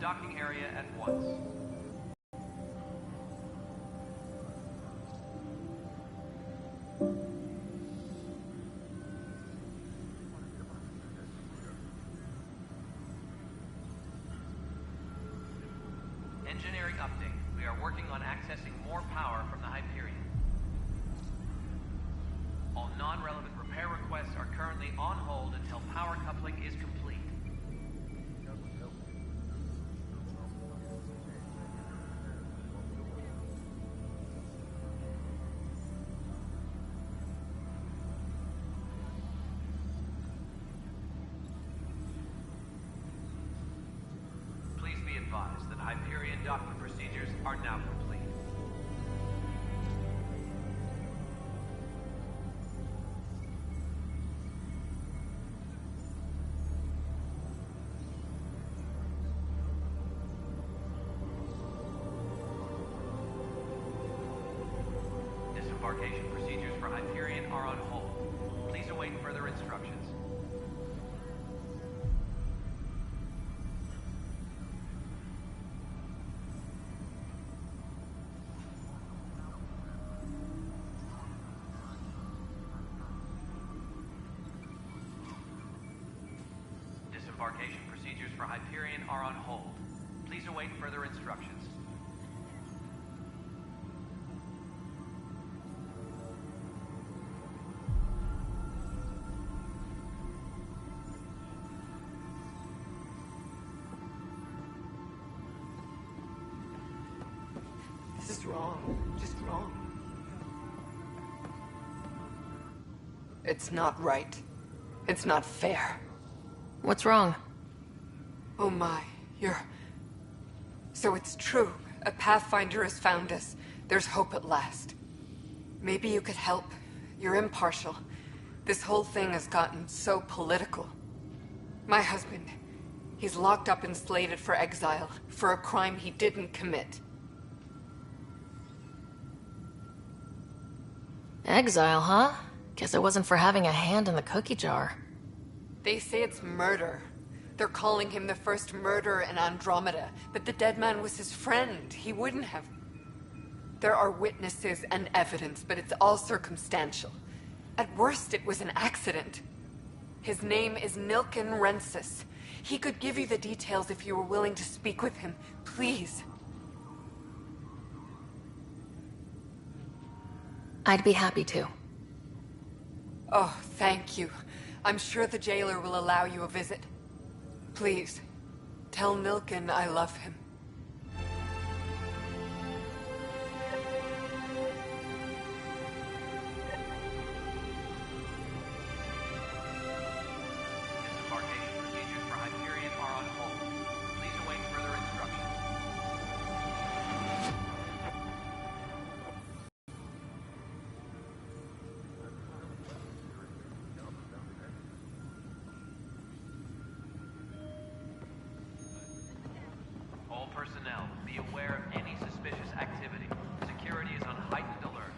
docking area at once. Engineering update. We are working on accessing more power from the Hyperion. All non-relevant repair requests are currently on hold until power coupling is complete. Please be advised that Hyperion docking procedures are now complete. Disembarkation procedures for Hyperion are on hold. Please await further instructions. Disembarkation procedures for Hyperion are on hold. Please await further instructions. This is wrong. Just wrong. It's not right. It's not fair. What's wrong? Oh my, So it's true. A Pathfinder has found us. There's hope at last. Maybe you could help. You're impartial. This whole thing has gotten so political. My husband, he's locked up and slated for exile for a crime he didn't commit. Exile, huh? Guess it wasn't for having a hand in the cookie jar. They say it's murder. They're calling him the first murderer in Andromeda, but the dead man was his friend. He wouldn't have. There are witnesses and evidence, but it's all circumstantial. At worst, it was an accident. His name is Nilken Rensis. He could give you the details if you were willing to speak with him. Please. I'd be happy to. Oh, thank you. I'm sure the jailer will allow you a visit. Please, tell Nilken I love him. Disembarkation procedures for Hyperion are on hold. Please await further instructions. All personnel, be aware of any suspicious activity. Security is on heightened alert.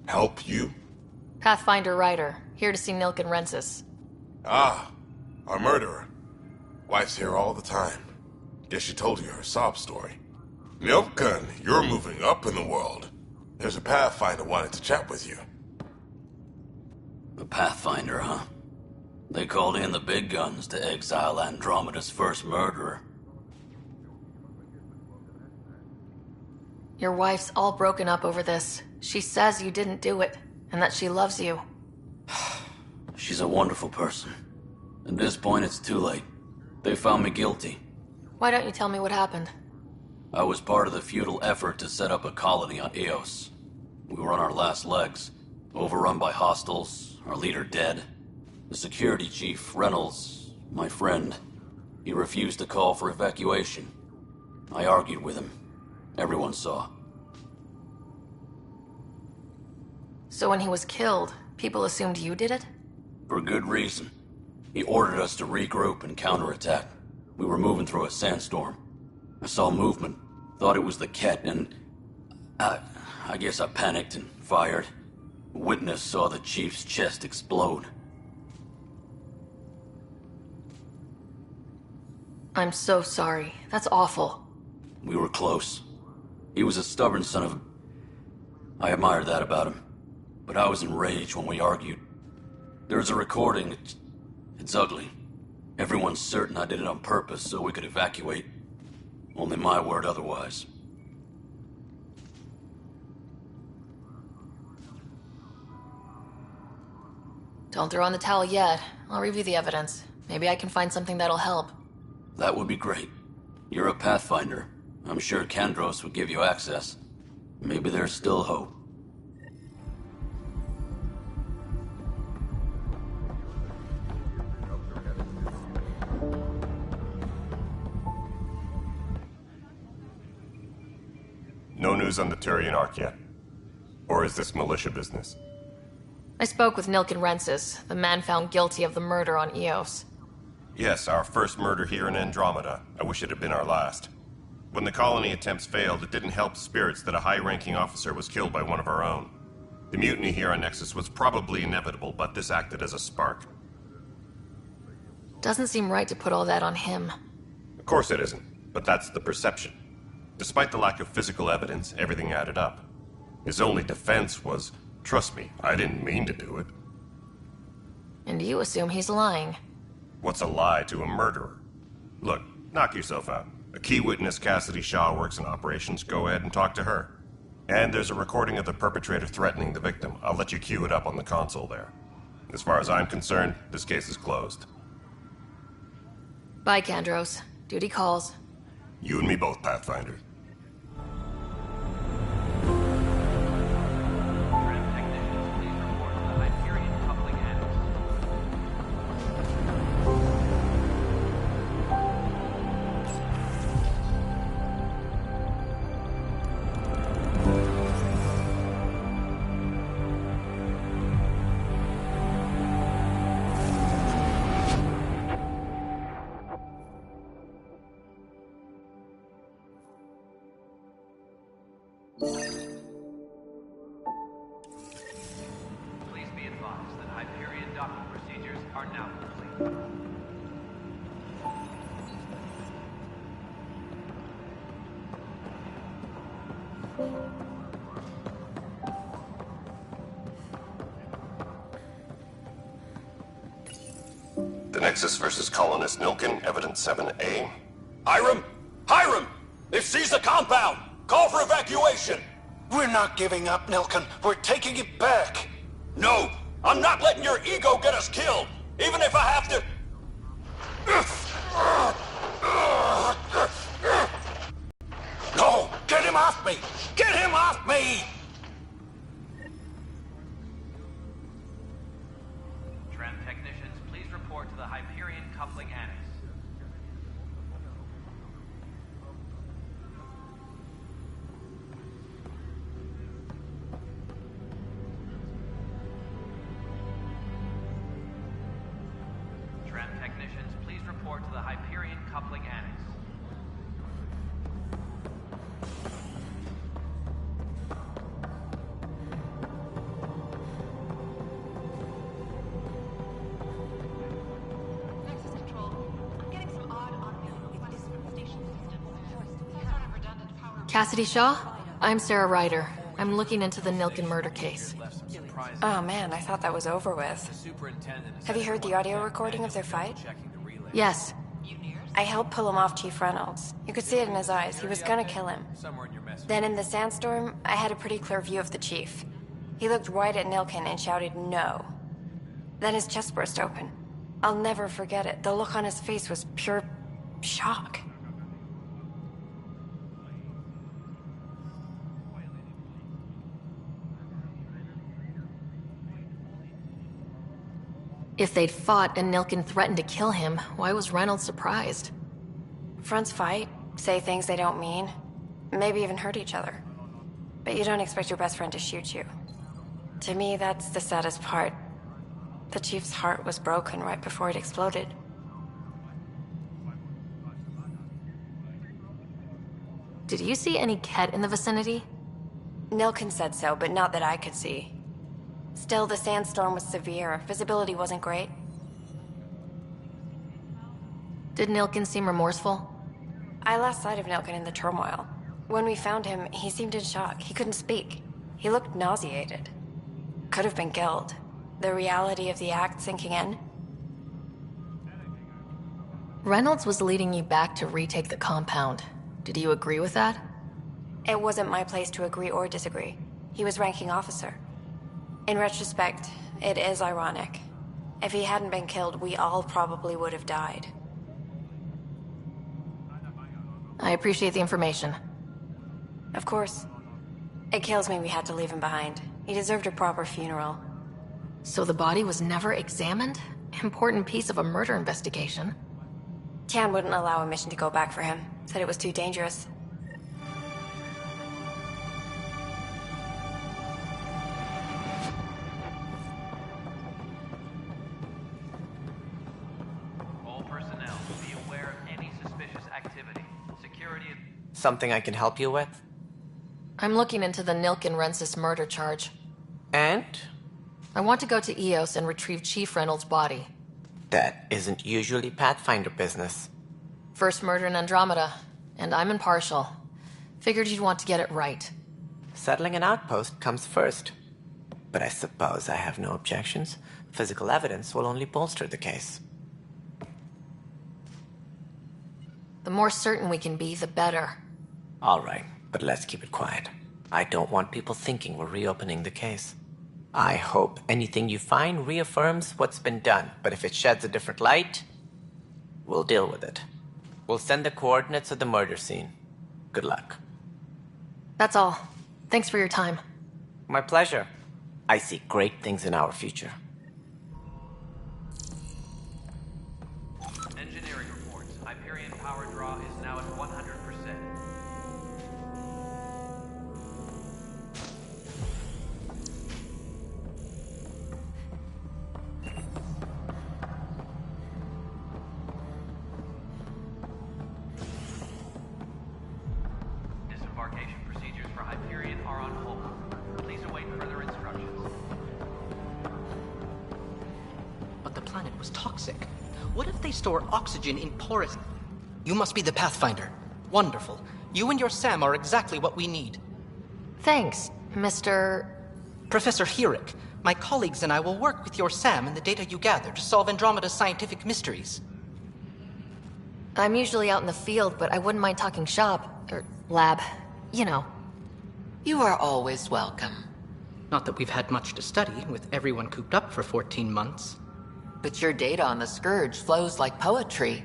Help you? Pathfinder Ryder, here to see Nilken Rensis. Ah, our murderer. Wife's here all the time. Guess she told you her sob story. Nilken, you're moving up in the world. There's a Pathfinder wanted to chat with you. A Pathfinder, huh? They called in the big guns to exile Andromeda's first murderer. Your wife's all broken up over this. She says you didn't do it, and that she loves you. She's a wonderful person. At this point, it's too late. They found me guilty. Why don't you tell me what happened? I was part of the futile effort to set up a colony on Eos. We were on our last legs, overrun by hostiles, our leader dead. The security chief, Reynolds, my friend, he refused to call for evacuation. I argued with him. Everyone saw. So when he was killed, people assumed you did it? For good reason. He ordered us to regroup and counterattack. We were moving through a sandstorm. I saw movement, thought it was the Ket, and I guess I panicked and fired. A witness saw the chief's chest explode. I'm so sorry. That's awful. We were close. He was a stubborn son of a... I admired that about him. But I was enraged when we argued. There's a recording. It's ugly. Everyone's certain I did it on purpose so we could evacuate. Only my word otherwise. Don't throw in the towel yet. I'll review the evidence. Maybe I can find something that'll help. That would be great. You're a Pathfinder. I'm sure Kandros would give you access. Maybe there's still hope. No news on the Turian Ark yet? Or is this militia business? I spoke with Nilken Rensis, the man found guilty of the murder on Eos. Yes, our first murder here in Andromeda. I wish it had been our last. When the colony attempts failed, it didn't help spirits that a high-ranking officer was killed by one of our own. The mutiny here on Nexus was probably inevitable, but this acted as a spark. Doesn't seem right to put all that on him. Of course it isn't, but that's the perception. Despite the lack of physical evidence, everything added up. His only defense was, trust me, I didn't mean to do it. And you assume he's lying. What's a lie to a murderer? Look, knock yourself out. A key witness, Cassidy Shaw, works in operations. Go ahead and talk to her. And there's a recording of the perpetrator threatening the victim. I'll let you cue it up on the console there. As far as I'm concerned, this case is closed. Bye, Kandros. Duty calls. You and me both, Pathfinder. Tram technicians, please report to the Hyperion coupling annex. Please be advised that Hyperion docking procedures are now complete. The Nexus versus Colonist Nilken, Evidence 7A. Hiram! Hiram! They've seized the compound! Call for evacuation! We're not giving up, Nilken. We're taking it back. No! I'm not letting your ego get us killed! Even if I have to... No! Get him off me! Get him off me! Tram technicians, please report to the Hyperion coupling annex. Tram technicians, please report to the Hyperion coupling annex. Nexus Control. I'm getting some odd automatic requests from the station system. Some sort of redundant power... Cassidy Shaw? I'm Sarah Ryder. I'm looking into the Nilken murder case. Oh man, I thought that was over with. Have you heard the audio recording of their fight? Yes. I helped pull him off Chief Reynolds. You could see it in his eyes. He was gonna kill him. Then in the sandstorm, I had a pretty clear view of the chief. He looked right at Nilken and shouted no. Then his chest burst open. I'll never forget it. The look on his face was pure shock. If they'd fought and Nilken threatened to kill him, why was Reynolds surprised? Fronts fight, say things they don't mean, maybe even hurt each other. But you don't expect your best friend to shoot you. To me, that's the saddest part. The chief's heart was broken right before it exploded. Did you see any Ket in the vicinity? Nilken said so, but not that I could see. Still, the sandstorm was severe. Visibility wasn't great. Did Nilkin seem remorseful? I lost sight of Nilkin in the turmoil. When we found him, he seemed in shock. He couldn't speak. He looked nauseated. Could have been killed. The reality of the act sinking in. Reynolds was leading you back to retake the compound. Did you agree with that? It wasn't my place to agree or disagree. He was ranking officer. In retrospect, it is ironic. If he hadn't been killed, we all probably would have died. I appreciate the information. Of course. It kills me we had to leave him behind. He deserved a proper funeral. So the body was never examined? Important piece of a murder investigation. Tian wouldn't allow a mission to go back for him. Said it was too dangerous. All personnel, be aware of any suspicious activity. Security... Something I can help you with? I'm looking into the Nilkin-Rensis murder charge. And? I want to go to EOS and retrieve Chief Reynolds' body. That isn't usually Pathfinder business. First murder in Andromeda, and I'm impartial. Figured you'd want to get it right. Settling an outpost comes first. But I suppose I have no objections. Physical evidence will only bolster the case. The more certain we can be, the better. All right, but let's keep it quiet. I don't want people thinking we're reopening the case. I hope anything you find reaffirms what's been done, but if it sheds a different light, we'll deal with it. We'll send the coordinates of the murder scene. Good luck. That's all. Thanks for your time. My pleasure. I see great things in our future. Engineering reports. Hyperion power draw is now at 100%. Disembarkation procedures for Hyperion are on hold. Please await further instructions. But the planet was toxic. What if they store oxygen in porous... You must be the Pathfinder. Wonderful. You and your Sam are exactly what we need. Thanks, Mr... Professor Herrick, my colleagues and I will work with your Sam and the data you gather to solve Andromeda's scientific mysteries. I'm usually out in the field, but I wouldn't mind talking shop. Or lab. You know. You are always welcome. Not that we've had much to study, with everyone cooped up for 14 months. But your data on the Scourge flows like poetry.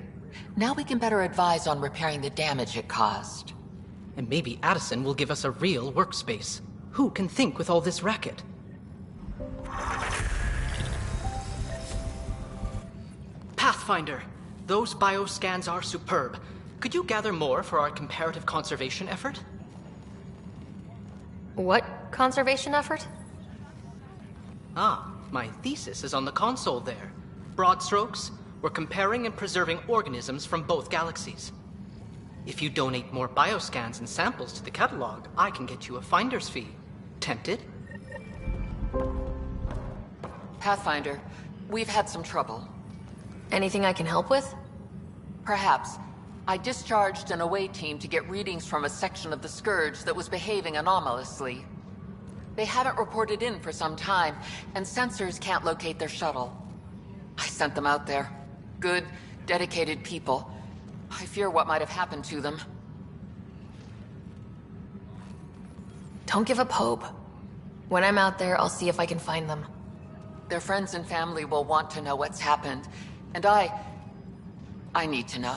Now we can better advise on repairing the damage it caused. And maybe Addison will give us a real workspace. Who can think with all this racket? Pathfinder, those bioscans are superb. Could you gather more for our comparative conservation effort? What conservation effort? Ah, my thesis is on the console there. Broad strokes, we're comparing and preserving organisms from both galaxies. If you donate more bioscans and samples to the catalog, I can get you a finder's fee. Tempted? Pathfinder, we've had some trouble. Anything I can help with? Perhaps. I discharged an away team to get readings from a section of the Scourge that was behaving anomalously. They haven't reported in for some time, and sensors can't locate their shuttle. I sent them out there. Good, dedicated people. I fear what might have happened to them. Don't give up hope. When I'm out there, I'll see if I can find them. Their friends and family will want to know what's happened, and I need to know.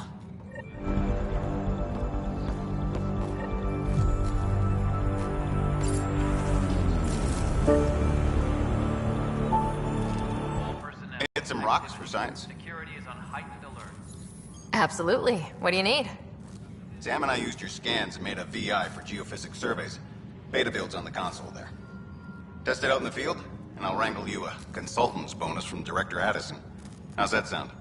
Hit some rocks for science. Security is on heightened alert. Absolutely. What do you need? Sam and I used your scans and made a VI for geophysics surveys. Beta builds on the console there. Test it out in the field, and I'll wrangle you a consultant's bonus from Director Addison. How's that sound?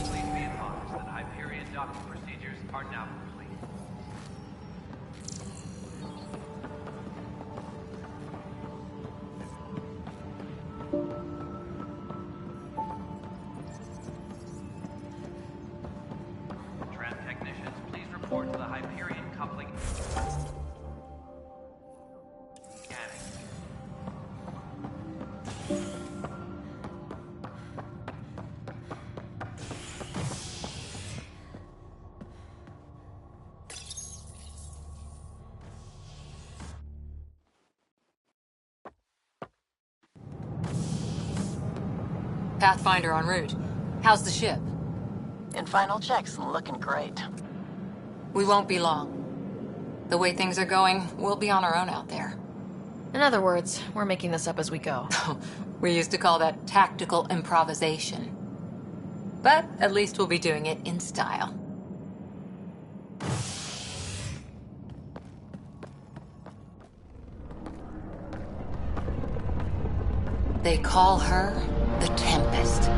Please be advised that Hyperion docking procedures are now complete. Pathfinder en route. How's the ship? In final checks and looking great. We won't be long. The way things are going, we'll be on our own out there. In other words, we're making this up as we go. We used to call that tactical improvisation. But at least we'll be doing it in style. They call her the Tempest.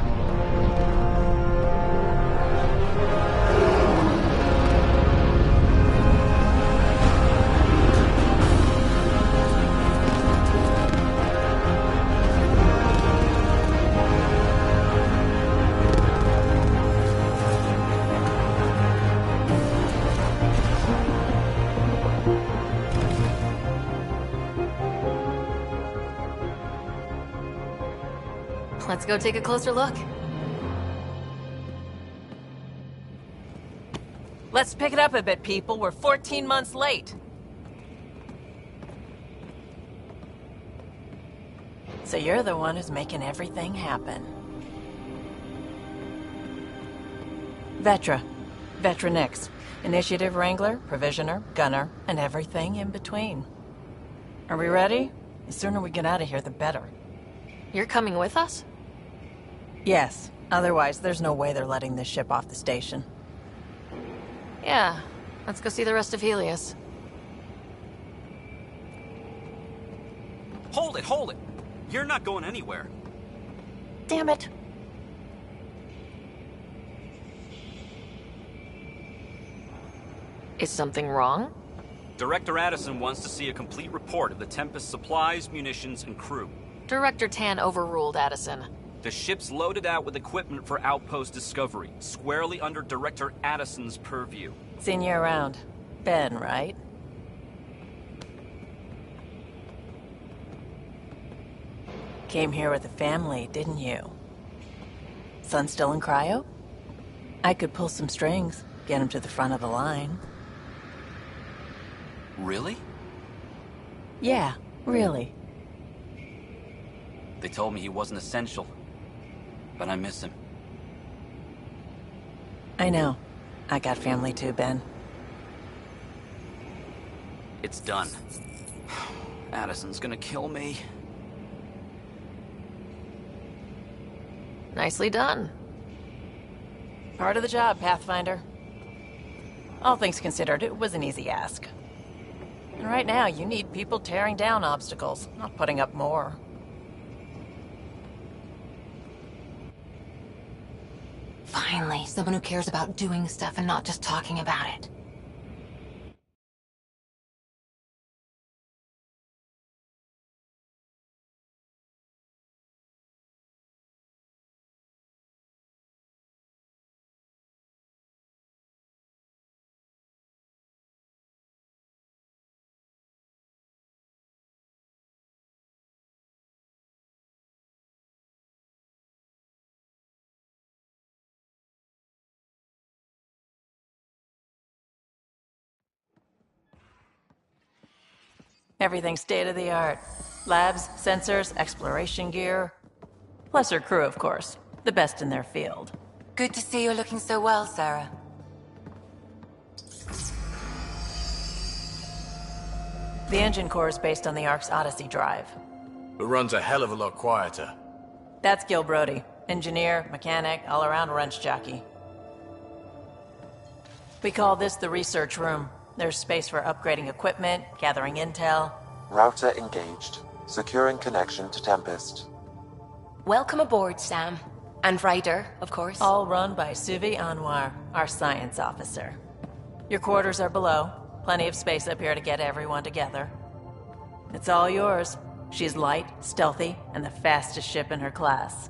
Let's go take a closer look. Let's pick it up a bit, people. We're 14 months late. So you're the one who's making everything happen. Vetra. Vetronix. Initiative Wrangler, Provisioner, Gunner, and everything in between. Are we ready? The sooner we get out of here, the better. You're coming with us? Yes. Otherwise, there's no way they're letting this ship off the station. Yeah. Let's go see the rest of Helios. Hold it, hold it! You're not going anywhere. Damn it. Is something wrong? Director Addison wants to see a complete report of the Tempest's supplies, munitions, and crew. Director Tan overruled Addison. The ship's loaded out with equipment for outpost discovery, squarely under Director Addison's purview. Seen you around. Ben, right? Came here with the family, didn't you? Son still in cryo? I could pull some strings, get him to the front of the line. Really? Yeah, really. They told me he wasn't essential, but I miss him. I know. I got family too, Ben. It's done. Addison's gonna kill me. Nicely done. Part of the job, Pathfinder. All things considered, it was an easy ask. And right now, you need people tearing down obstacles, not putting up more. Finally, someone who cares about doing stuff and not just talking about it. Everything state-of-the-art. Labs, sensors, exploration gear. Plus her crew, of course. The best in their field. Good to see you're looking so well, Sarah. The engine core is based on the Ark's Odyssey drive. It runs a hell of a lot quieter. That's Gil Brody. Engineer, mechanic, all-around wrench jockey. We call this the research room. There's space for upgrading equipment, gathering intel. Router engaged. Securing connection to Tempest. Welcome aboard, Sam. And Ryder, of course. All run by Suvi Anwar, our science officer. Your quarters are below. Plenty of space up here to get everyone together. It's all yours. She's light, stealthy, and the fastest ship in her class.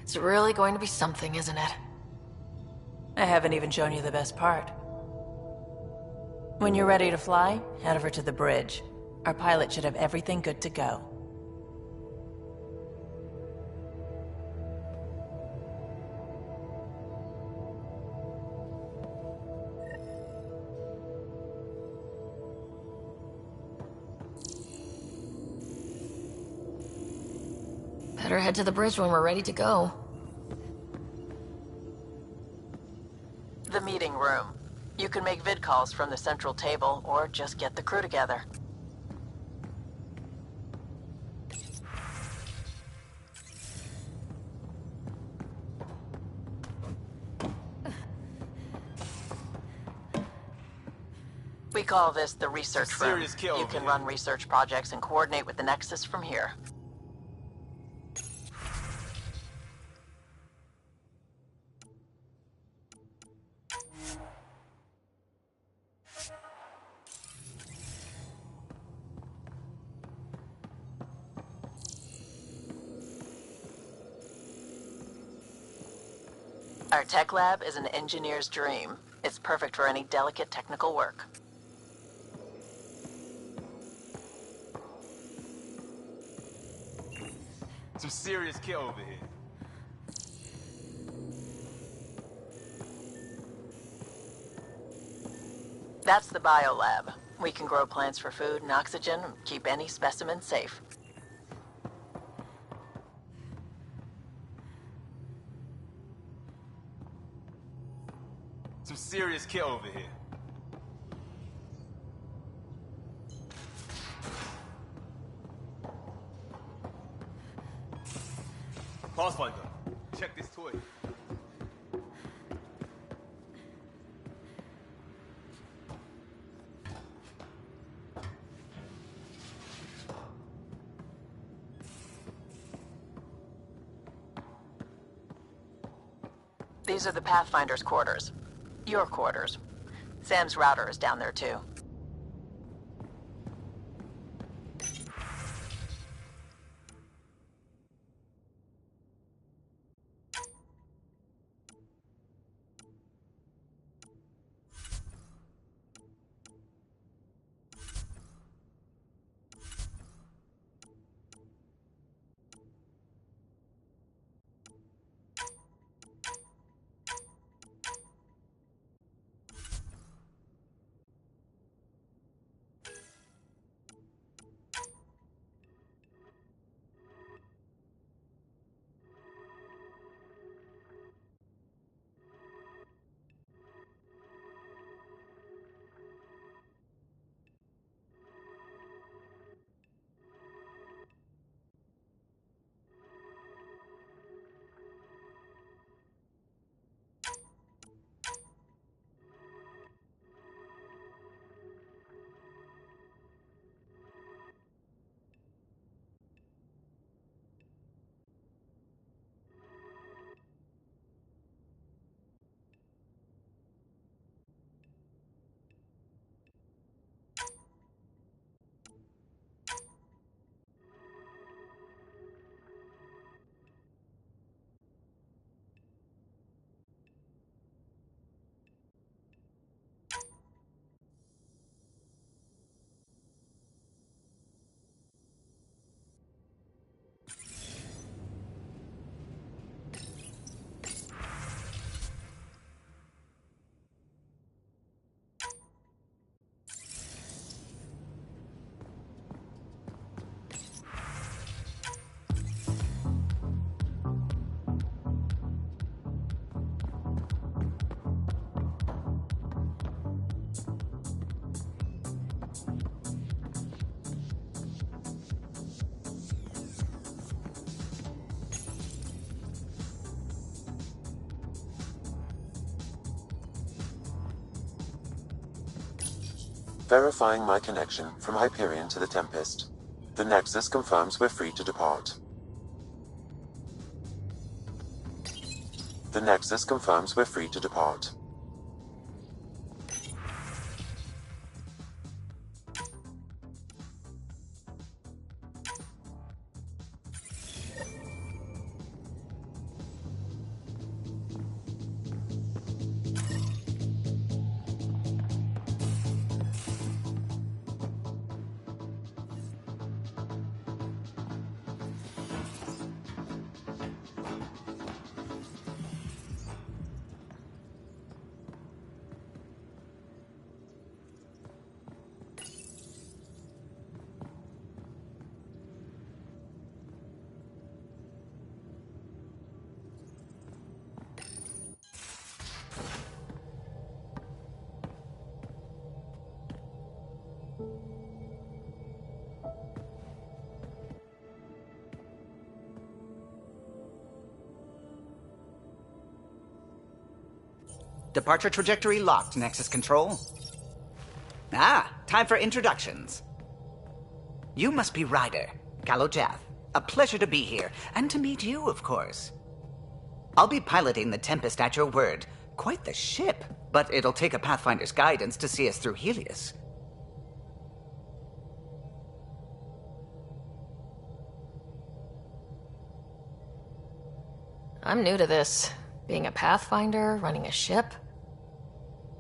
It's really going to be something, isn't it? I haven't even shown you the best part. When you're ready to fly, head over to the bridge. Our pilot should have everything good to go. better head to the bridge when we're ready to go. The meeting room. You can make vid calls from the central table, or just get the crew together. We call this the research room. You can run research projects and coordinate with the Nexus from here. Our tech lab is an engineer's dream. It's perfect for any delicate technical work. Some serious kit over here. That's the biolab. We can grow plants for food and oxygen, and keep any specimen safe. Some serious kit over here. Pathfinder, check this toy. These are the Pathfinder's quarters. Your quarters. Sam's router is down there too. Verifying my connection from Hyperion to the Tempest. The Nexus confirms we're free to depart. The Nexus confirms we're free to depart. Departure trajectory locked, Nexus Control. Ah, time for introductions. You must be Ryder, Kalojath. A pleasure to be here, and to meet you, of course. I'll be piloting the Tempest at your word. Quite the ship, but it'll take a Pathfinder's guidance to see us through Helios. I'm new to this. Being a Pathfinder, running a ship.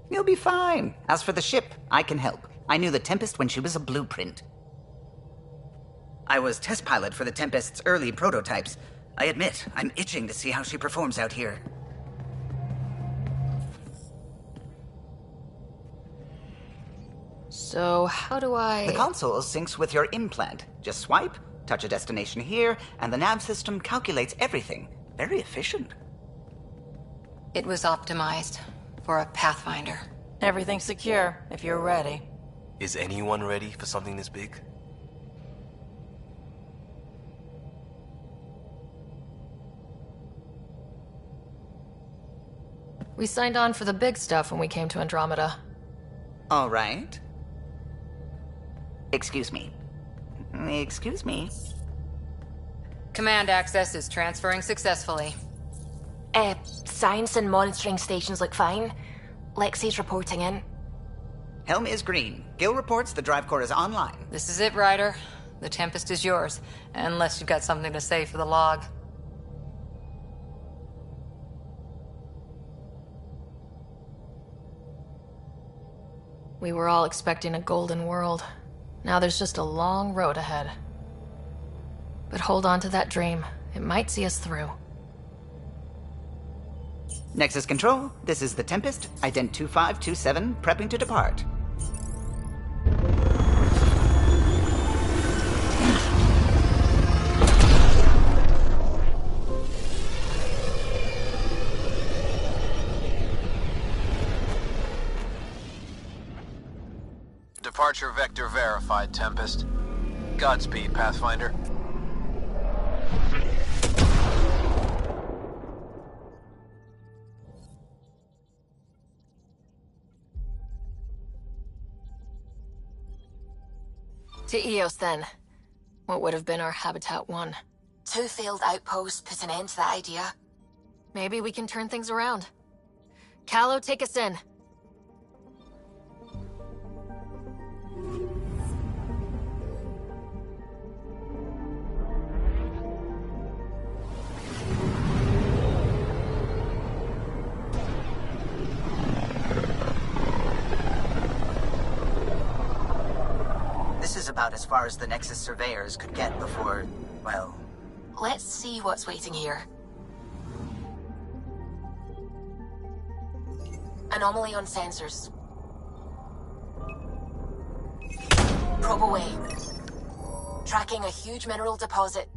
You'll be fine. As for the ship, I can help. I knew the Tempest when she was a blueprint. I was test pilot for the Tempest's early prototypes. I admit, I'm itching to see how she performs out here. So, how do I... The console syncs with your implant. Just swipe, touch a destination here, and the nav system calculates everything. Very efficient. It was optimized for a Pathfinder. Everything's secure, if you're ready. Is anyone ready for something this big? We signed on for the big stuff when we came to Andromeda. All right. Excuse me. Excuse me. Command access is transferring successfully. Science and monitoring stations look fine. Lexi's reporting in. Helm is green. Gil reports the drive core is online. This is it, Ryder. The Tempest is yours, unless you've got something to say for the log. We were all expecting a golden world. Now there's just a long road ahead. But hold on to that dream. It might see us through. Nexus Control, this is the Tempest, Ident 2527, prepping to depart. Departure vector verified, Tempest. Godspeed, Pathfinder. To Eos, then. What would have been our Habitat 1? 2 failed outposts put an end to that idea. Maybe we can turn things around. Calo, take us in. This is about as far as the Nexus surveyors could get before, well... Let's see what's waiting here. Anomaly on sensors. Probe away. Tracking a huge mineral deposit.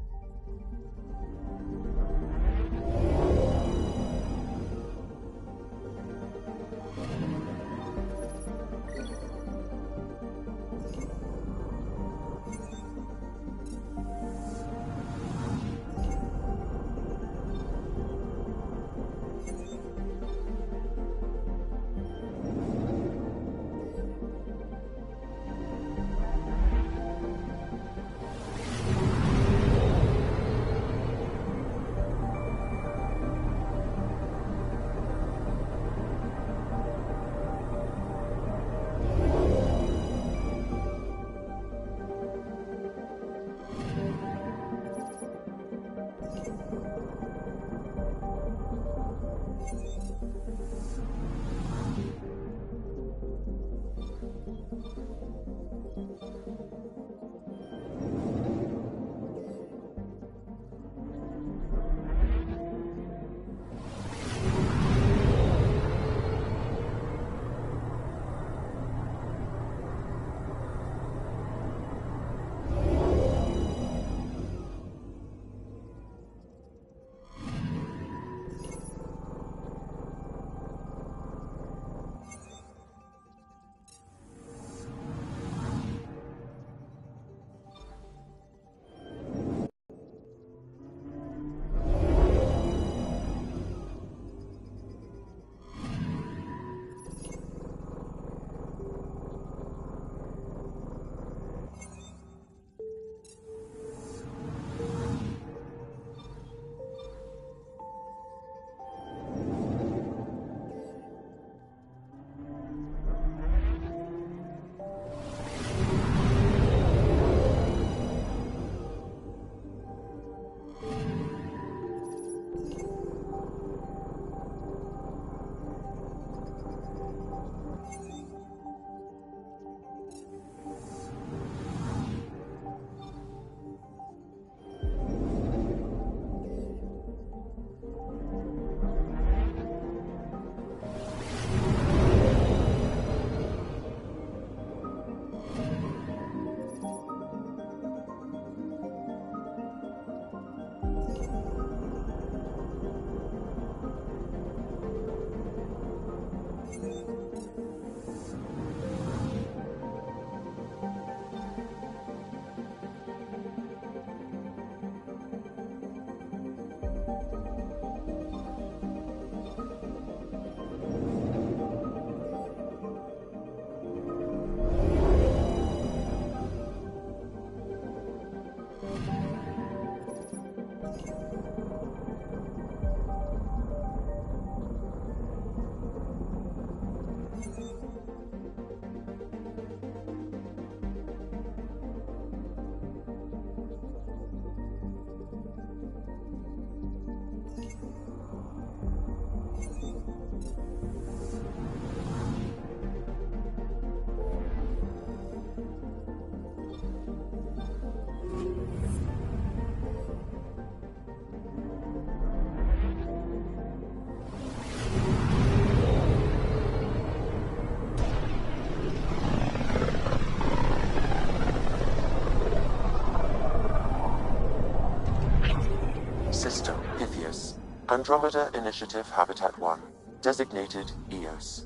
Andromeda Initiative Habitat 1, designated EOS.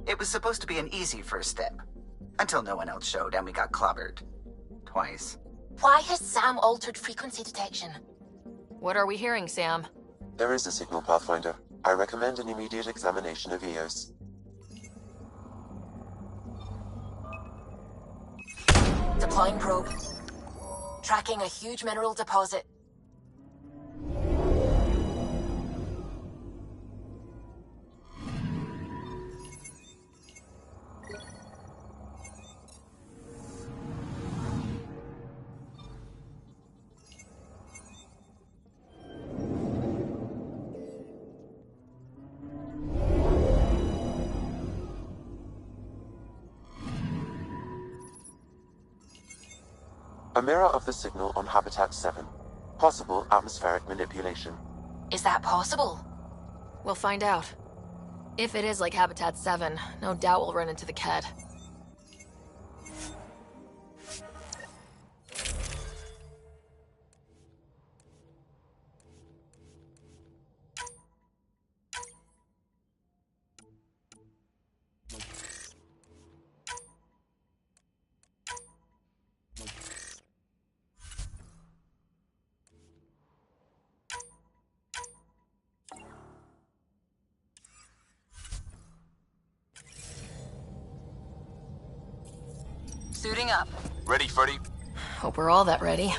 It was supposed to be an easy first step. Until no one else showed and we got clobbered. Twice. Why has Sam altered frequency detection? What are we hearing, Sam? There is a signal, Pathfinder. I recommend an immediate examination of EOS. Deploying probe. Tracking a huge mineral deposit. A mirror of the signal on Habitat 7. Possible atmospheric manipulation. Is that possible? We'll find out. If it is like Habitat 7, no doubt we'll run into the Ked. Suiting up. Ready, Freddy? Hope we're all that ready.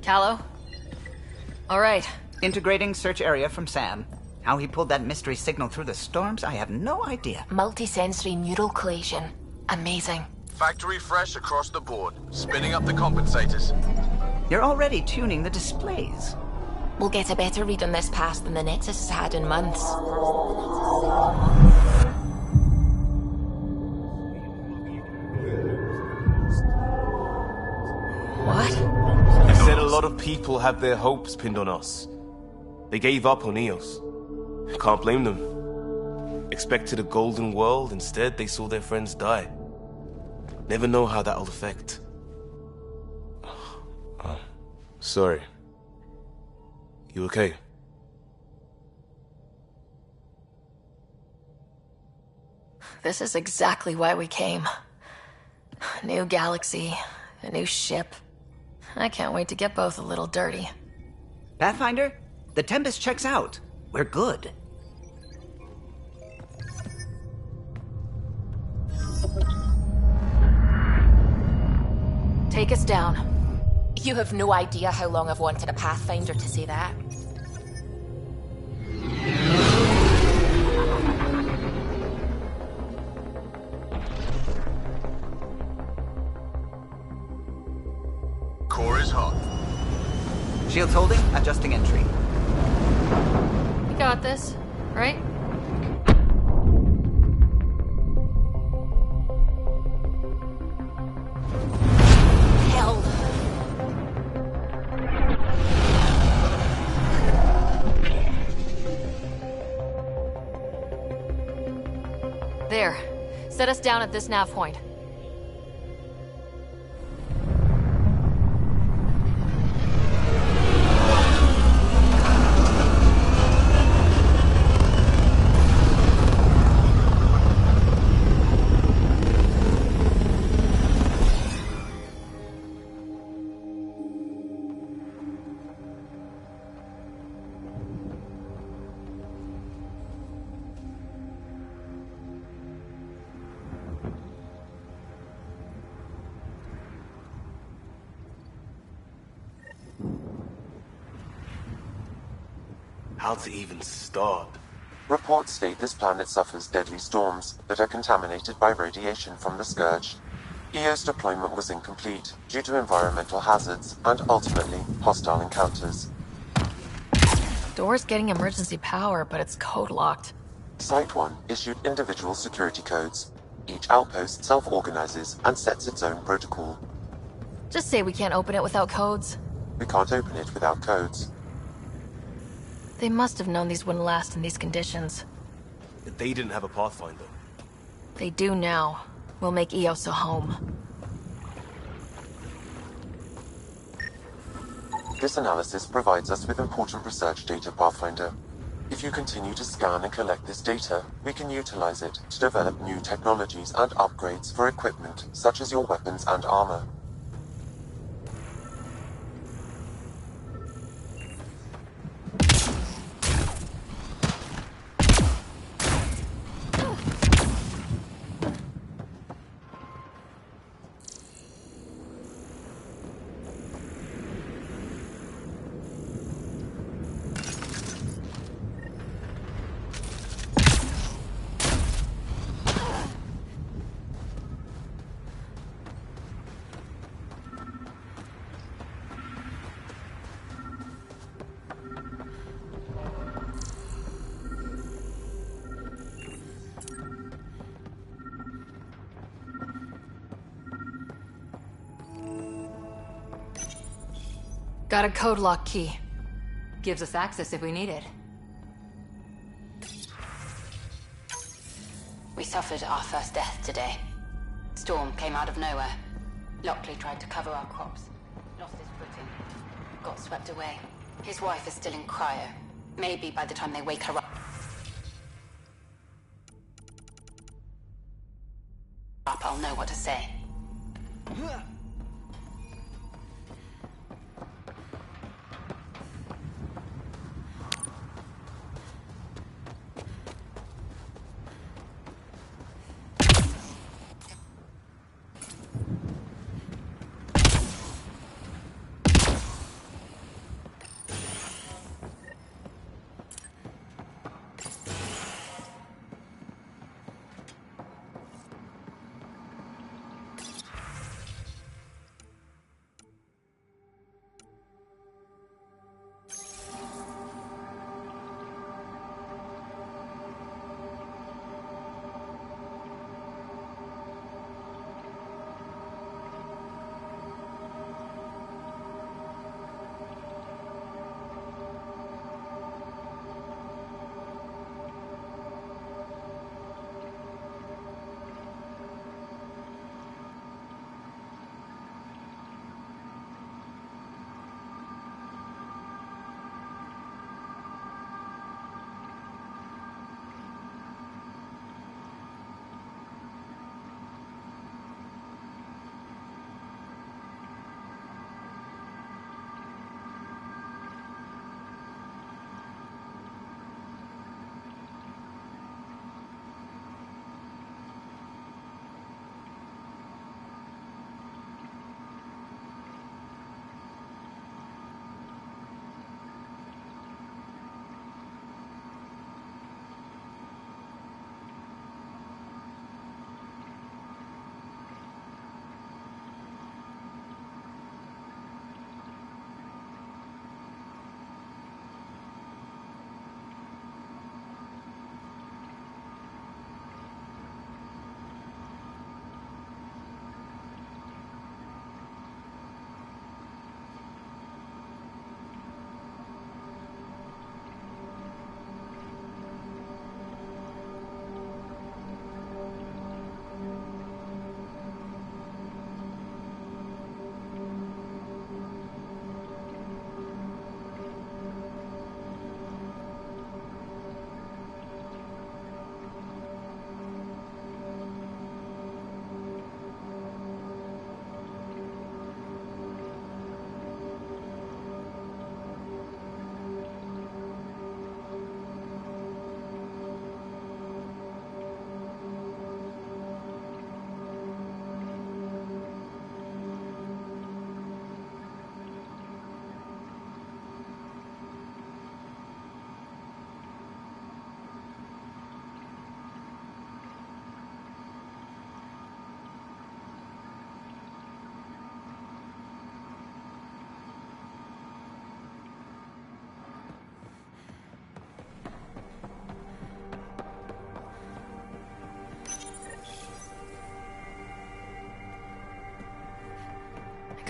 Callow? Alright. Integrating search area from Sam. How he pulled that mystery signal through the storms, I have no idea. Multisensory neural collation. Amazing. Factory fresh across the board. Spinning up the compensators. You're already tuning the displays. We'll get a better read on this pass than the Nexus has had in months. What? You said a lot of people had their hopes pinned on us. They gave up on EOS. Can't blame them. Expected a golden world, instead they saw their friends die. Never know how that'll affect. Sorry. You okay? This is exactly why we came. A new galaxy, a new ship. I can't wait to get both a little dirty. Pathfinder, the Tempest checks out. We're good. Take us down. You have no idea how long I've wanted a Pathfinder to say that. Core is hot. Shields holding, adjusting entry. We got this, right? Hell. There. Set us down at this nav point. How to even start? Reports state this planet suffers deadly storms that are contaminated by radiation from the Scourge. EO's deployment was incomplete due to environmental hazards and ultimately hostile encounters. Door's getting emergency power, but it's code locked. Site 1 issued individual security codes. Each outpost self-organizes and sets its own protocol. Just say we can't open it without codes. We can't open it without codes. They must have known these wouldn't last in these conditions. They didn't have a Pathfinder. They do now. We'll make EOS a home. This analysis provides us with important research data, Pathfinder. If you continue to scan and collect this data, we can utilize it to develop new technologies and upgrades for equipment, such as your weapons and armor. Got a code lock key. Gives us access if we need it. We suffered our first death today. Storm came out of nowhere. Lockley tried to cover our crops. Lost his footing. Got swept away. His wife is still in cryo. Maybe by the time they wake her up, I'll know what to say.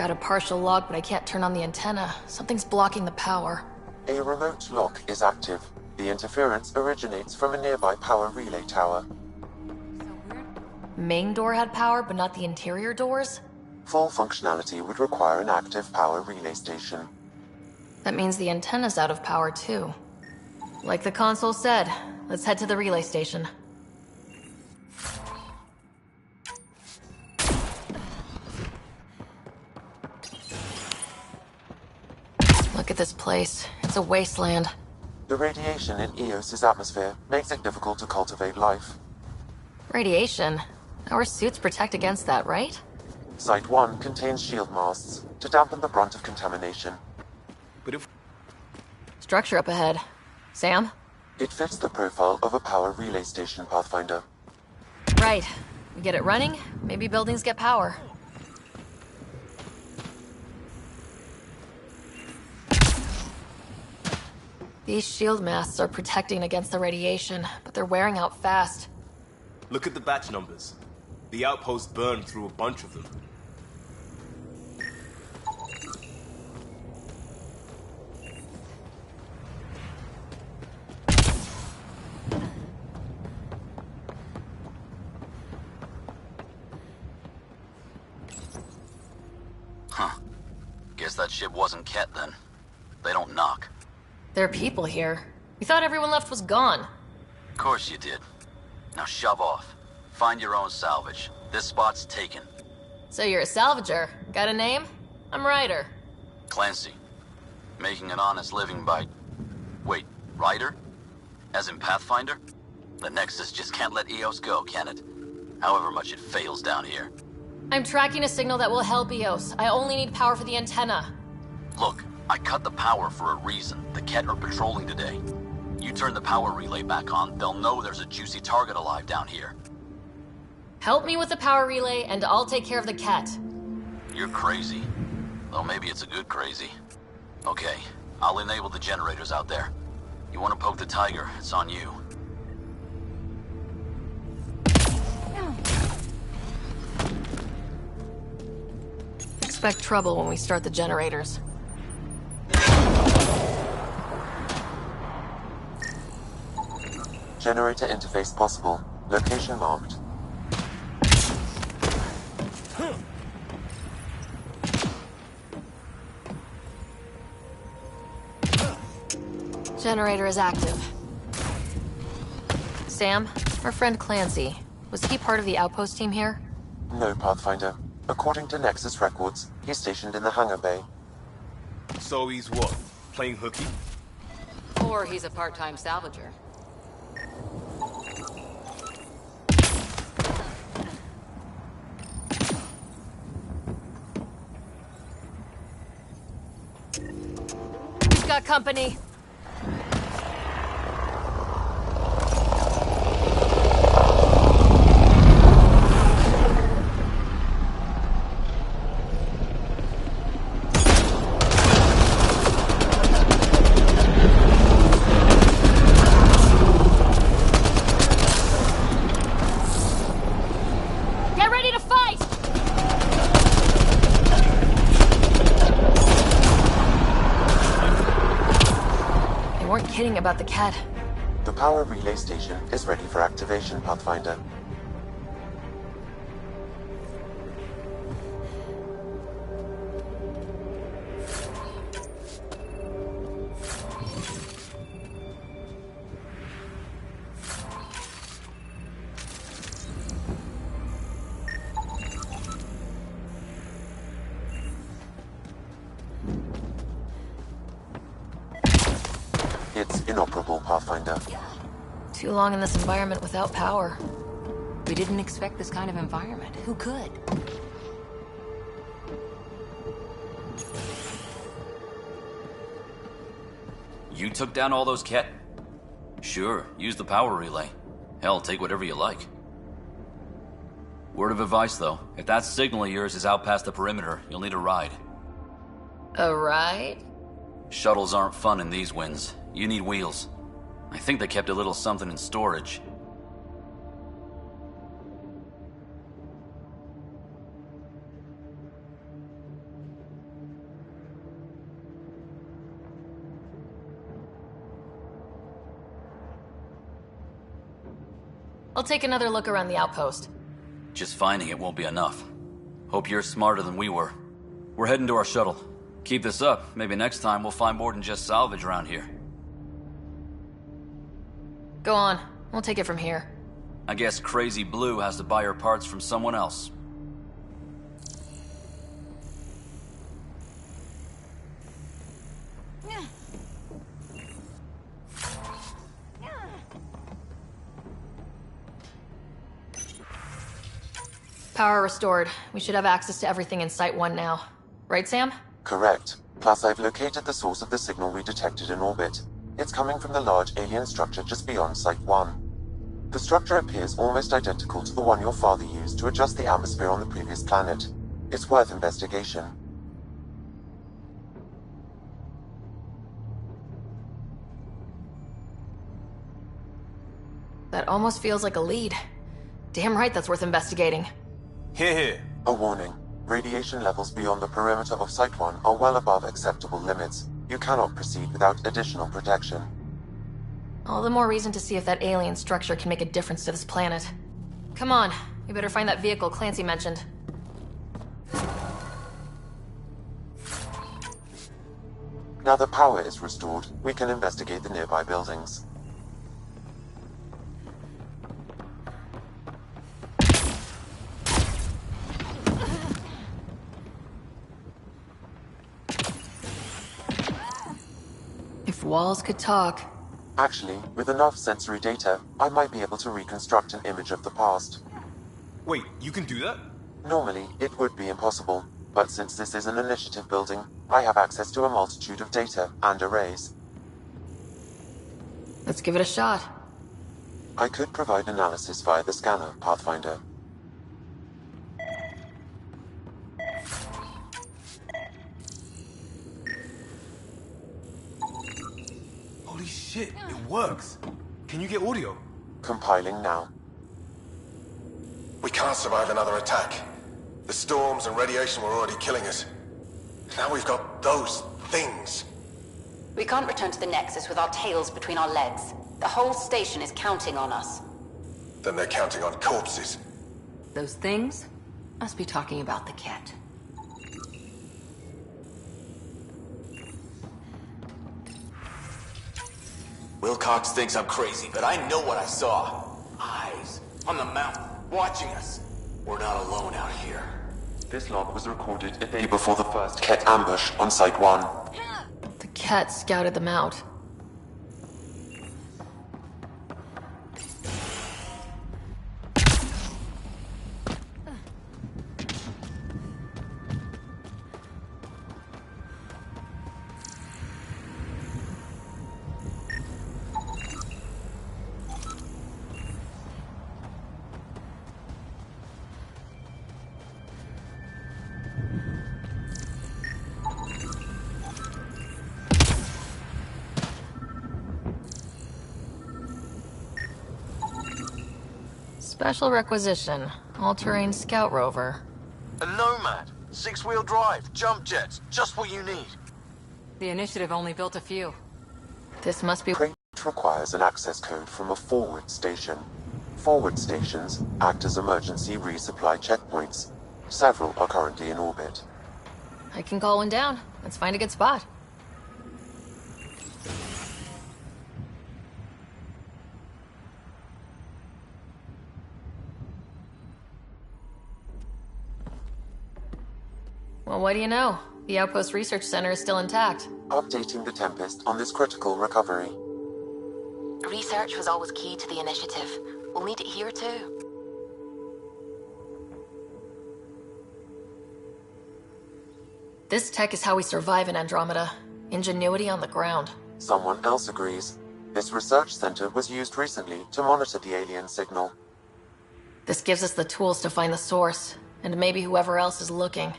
Got a partial log, but I can't turn on the antenna. Something's blocking the power. A remote lock is active. The interference originates from a nearby power relay tower. Main door had power, but not the interior doors? Full functionality would require an active power relay station. That means the antenna's out of power, too. Like the console said, let's head to the relay station. Look at this place. It's a wasteland. The radiation in Eos's atmosphere makes it difficult to cultivate life. Radiation? Our suits protect against that, right? Site 1 contains shield masts to dampen the brunt of contamination. But if... Structure up ahead. Sam? It fits the profile of a power relay station, Pathfinder. Right. We get it running, maybe buildings get power. These shield masts are protecting against the radiation, but they're wearing out fast. Look at the batch numbers. The outpost burned through a bunch of them. Huh. Guess that ship wasn't Ket then. They don't knock. There are people here. We thought everyone left was gone. Of course you did. Now shove off. Find your own salvage. This spot's taken. So you're a salvager. Got a name? I'm Ryder. Clancy. Making an honest living by... Wait, Ryder? As in Pathfinder? The Nexus just can't let Eos go, can it? However much it fails down here. I'm tracking a signal that will help Eos. I only need power for the antenna. Look, I cut the power for a reason. The Ket are patrolling today. You turn the power relay back on, they'll know there's a juicy target alive down here. Help me with the power relay, and I'll take care of the Ket. You're crazy. Though maybe it's a good crazy. Okay, I'll enable the generators out there. You want to poke the tiger, it's on you. Expect trouble when we start the generators. Generator interface possible. Location marked. Generator is active. Sam, our friend Clancy, was he part of the outpost team here? No, Pathfinder. According to Nexus records, he's stationed in the hangar bay. So he's what? Playing hooky? Or he's a part-time salvager. We've got company. About the Ket. The power relay station is ready for activation, Pathfinder. It's inoperable, Pathfinder. Too long in this environment without power. We didn't expect this kind of environment. Who could? You took down all those Ket? Sure, use the power relay. Hell, take whatever you like. Word of advice, though. If that signal of yours is out past the perimeter, you'll need a ride. A ride? Shuttles aren't fun in these winds. You need wheels. I think they kept a little something in storage. I'll take another look around the outpost. Just finding it won't be enough. Hope you're smarter than we were. We're heading to our shuttle. Keep this up. Maybe next time we'll find more than just salvage around here. Go on. We'll take it from here. I guess Crazy Blue has to buy her parts from someone else. Power restored. We should have access to everything in Site 1 now. Right, Sam? Correct. Plus, I've located the source of the signal we detected in orbit. It's coming from the large alien structure just beyond Site 1. The structure appears almost identical to the one your father used to adjust the atmosphere on the previous planet. It's worth investigation. That almost feels like a lead. Damn right that's worth investigating. Here. A warning. Radiation levels beyond the perimeter of Site 1 are well above acceptable limits. You cannot proceed without additional protection. All the more reason to see if that alien structure can make a difference to this planet. Come on, we better find that vehicle Clancy mentioned. Now that power is restored, we can investigate the nearby buildings. If walls could talk. Actually, with enough sensory data, I might be able to reconstruct an image of the past. Wait, you can do that? Normally, it would be impossible, but since this is an initiative building, I have access to a multitude of data and arrays. Let's give it a shot. I could provide analysis via the scanner, Pathfinder. Holy shit, it works. Can you get audio? Compiling now. We can't survive another attack. The storms and radiation were already killing us. Now we've got those things. We can't return to the Nexus with our tails between our legs. The whole station is counting on us. Then they're counting on corpses. Those things must be talking about the cat. Wilcox thinks I'm crazy, but I know what I saw. Eyes on the mountain, watching us. We're not alone out here. This log was recorded a day before the first Ket ambush on Site 1. The cat scouted them out. Special requisition. All-terrain scout rover. A Nomad. 6-wheel drive, jump jets, just what you need. The initiative only built a few. This must be... Crate requires an access code from a forward station. Forward stations act as emergency resupply checkpoints. Several are currently in orbit. I can call one down. Let's find a good spot. Well, what do you know? The Outpost Research Center is still intact. Updating the Tempest on this critical recovery. Research was always key to the initiative. We'll need it here too. This tech is how we survive in Andromeda. Ingenuity on the ground. Someone else agrees. This research center was used recently to monitor the alien signal. This gives us the tools to find the source, and maybe whoever else is looking.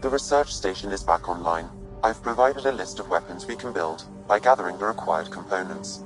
The research station is back online. I've provided a list of weapons we can build by gathering the required components.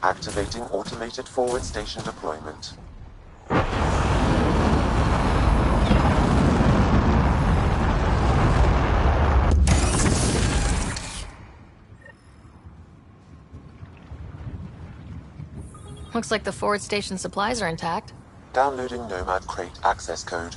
Activating automated forward station deployment. Looks like the forward station supplies are intact. Downloading Nomad Crate access code.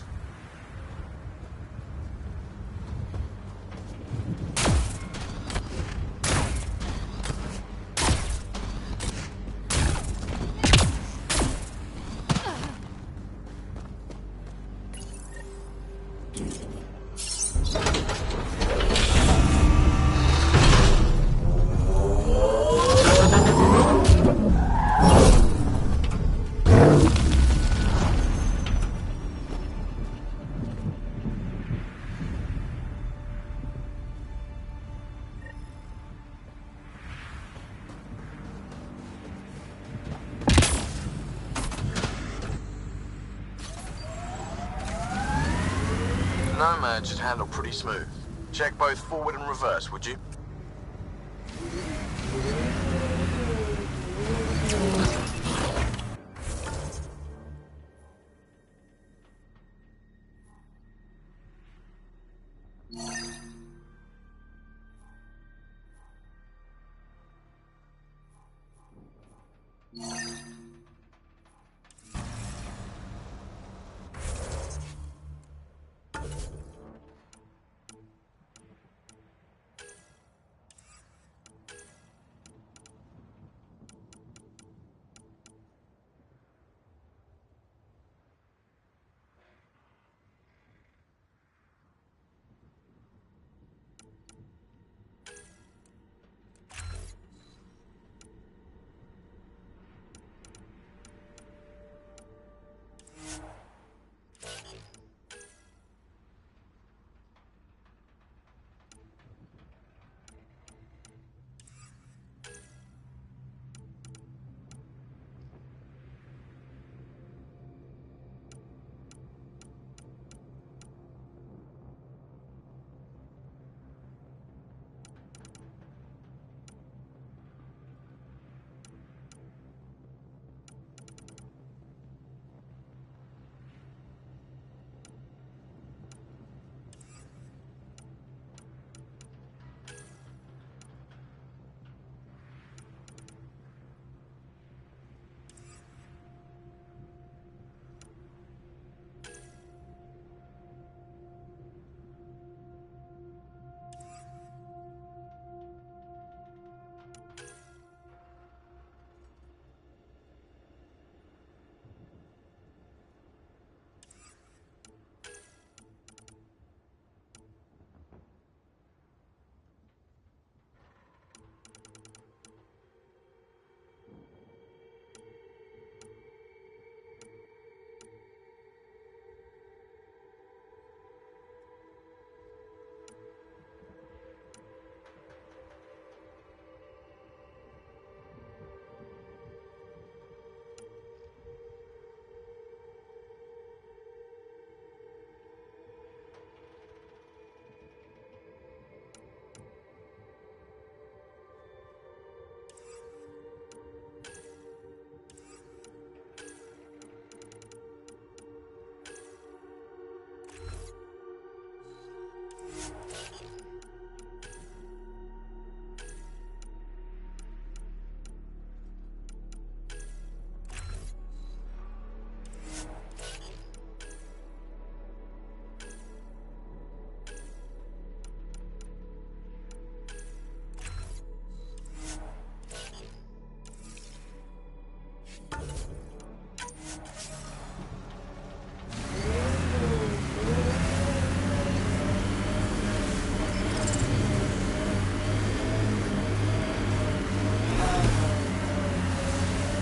Nomad should handle pretty smooth. Check both forward and reverse, would you?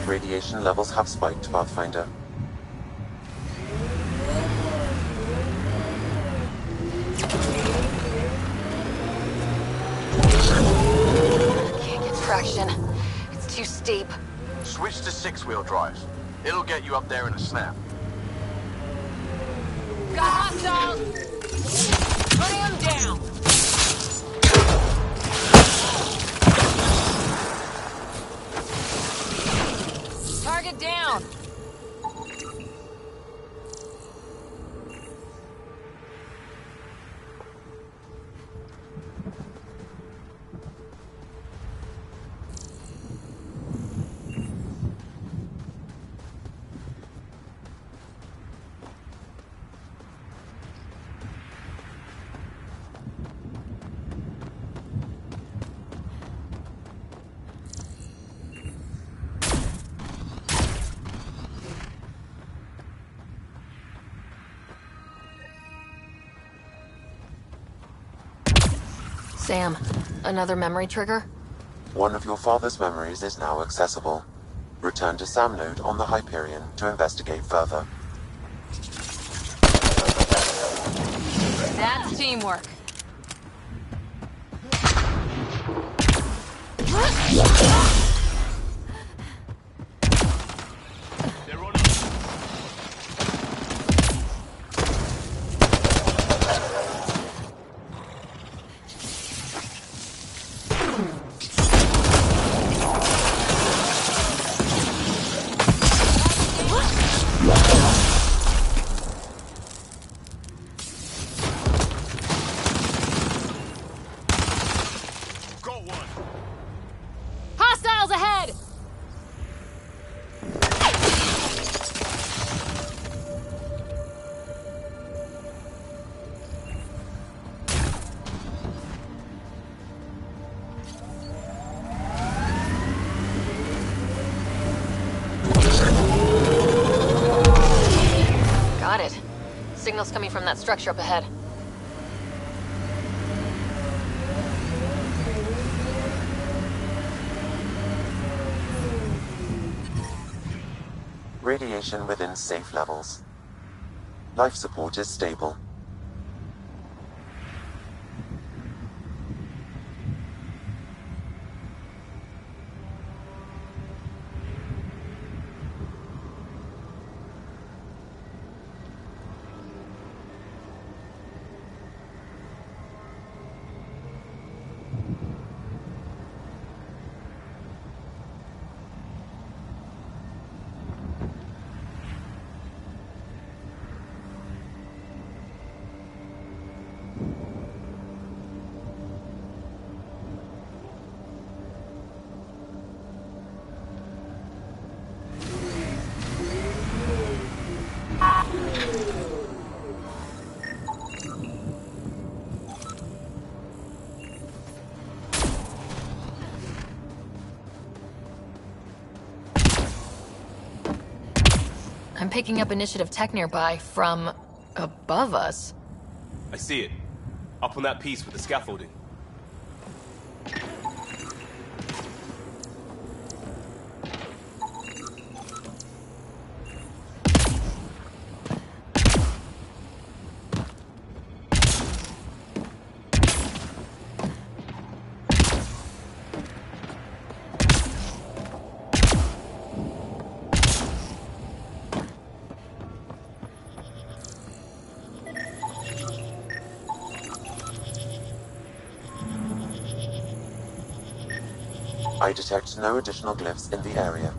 Radiation levels have spiked, Pathfinder. traction. It's too steep. Switch to 6-wheel drive. It'll get you up there in a snap. Got hostiles! Putting them down! Target down! Sam, another memory trigger? One of your father's memories is now accessible. Return to Sam Node on the Hyperion to investigate further. That's teamwork. Hostiles ahead! Got it. Signal's coming from that structure up ahead. Radiation within safe levels. Life support is stable. I'm picking up initiative tech nearby from above us. I see it. Up on that piece with the scaffolding. I detect no additional glyphs in the area.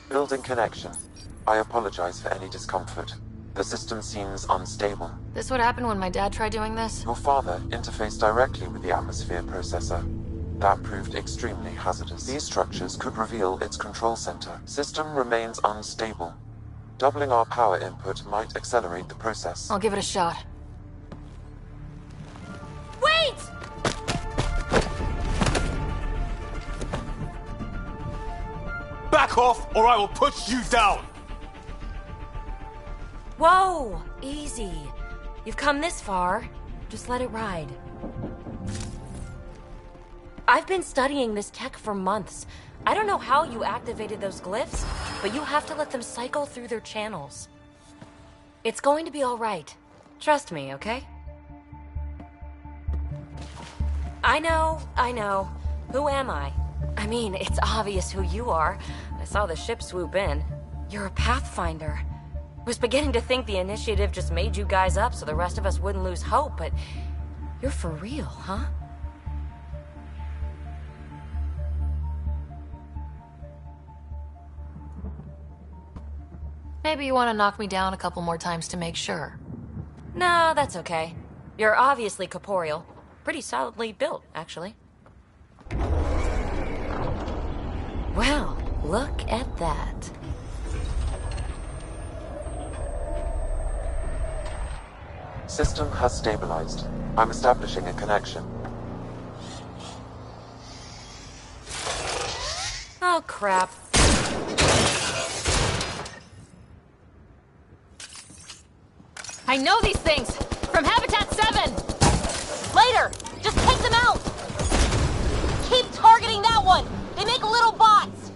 Building connection. I apologize for any discomfort. The system seems unstable. This would happen when my dad tried doing this? Your father interfaced directly with the atmosphere processor. That proved extremely hazardous. These structures could reveal its control center. System remains unstable. Doubling our power input might accelerate the process. I'll give it a shot. Wait! Back off, or I will push you down! Whoa! Easy. You've come this far. Just let it ride. I've been studying this tech for months. I don't know how you activated those glyphs, but you have to let them cycle through their channels. It's going to be all right. Trust me, okay? I know. Who am I? I mean, it's obvious who you are. I saw the ship swoop in. You're a Pathfinder. Was beginning to think the initiative just made you guys up so the rest of us wouldn't lose hope, but you're for real, huh? Maybe you want to knock me down a couple more times to make sure. No, that's okay. You're obviously corporeal. Pretty solidly built, actually. Well, look at that. System has stabilized. I'm establishing a connection. Oh, crap. I know these things! From Habitat 7! Later! Just take them out! Keep targeting that one! They make little bots!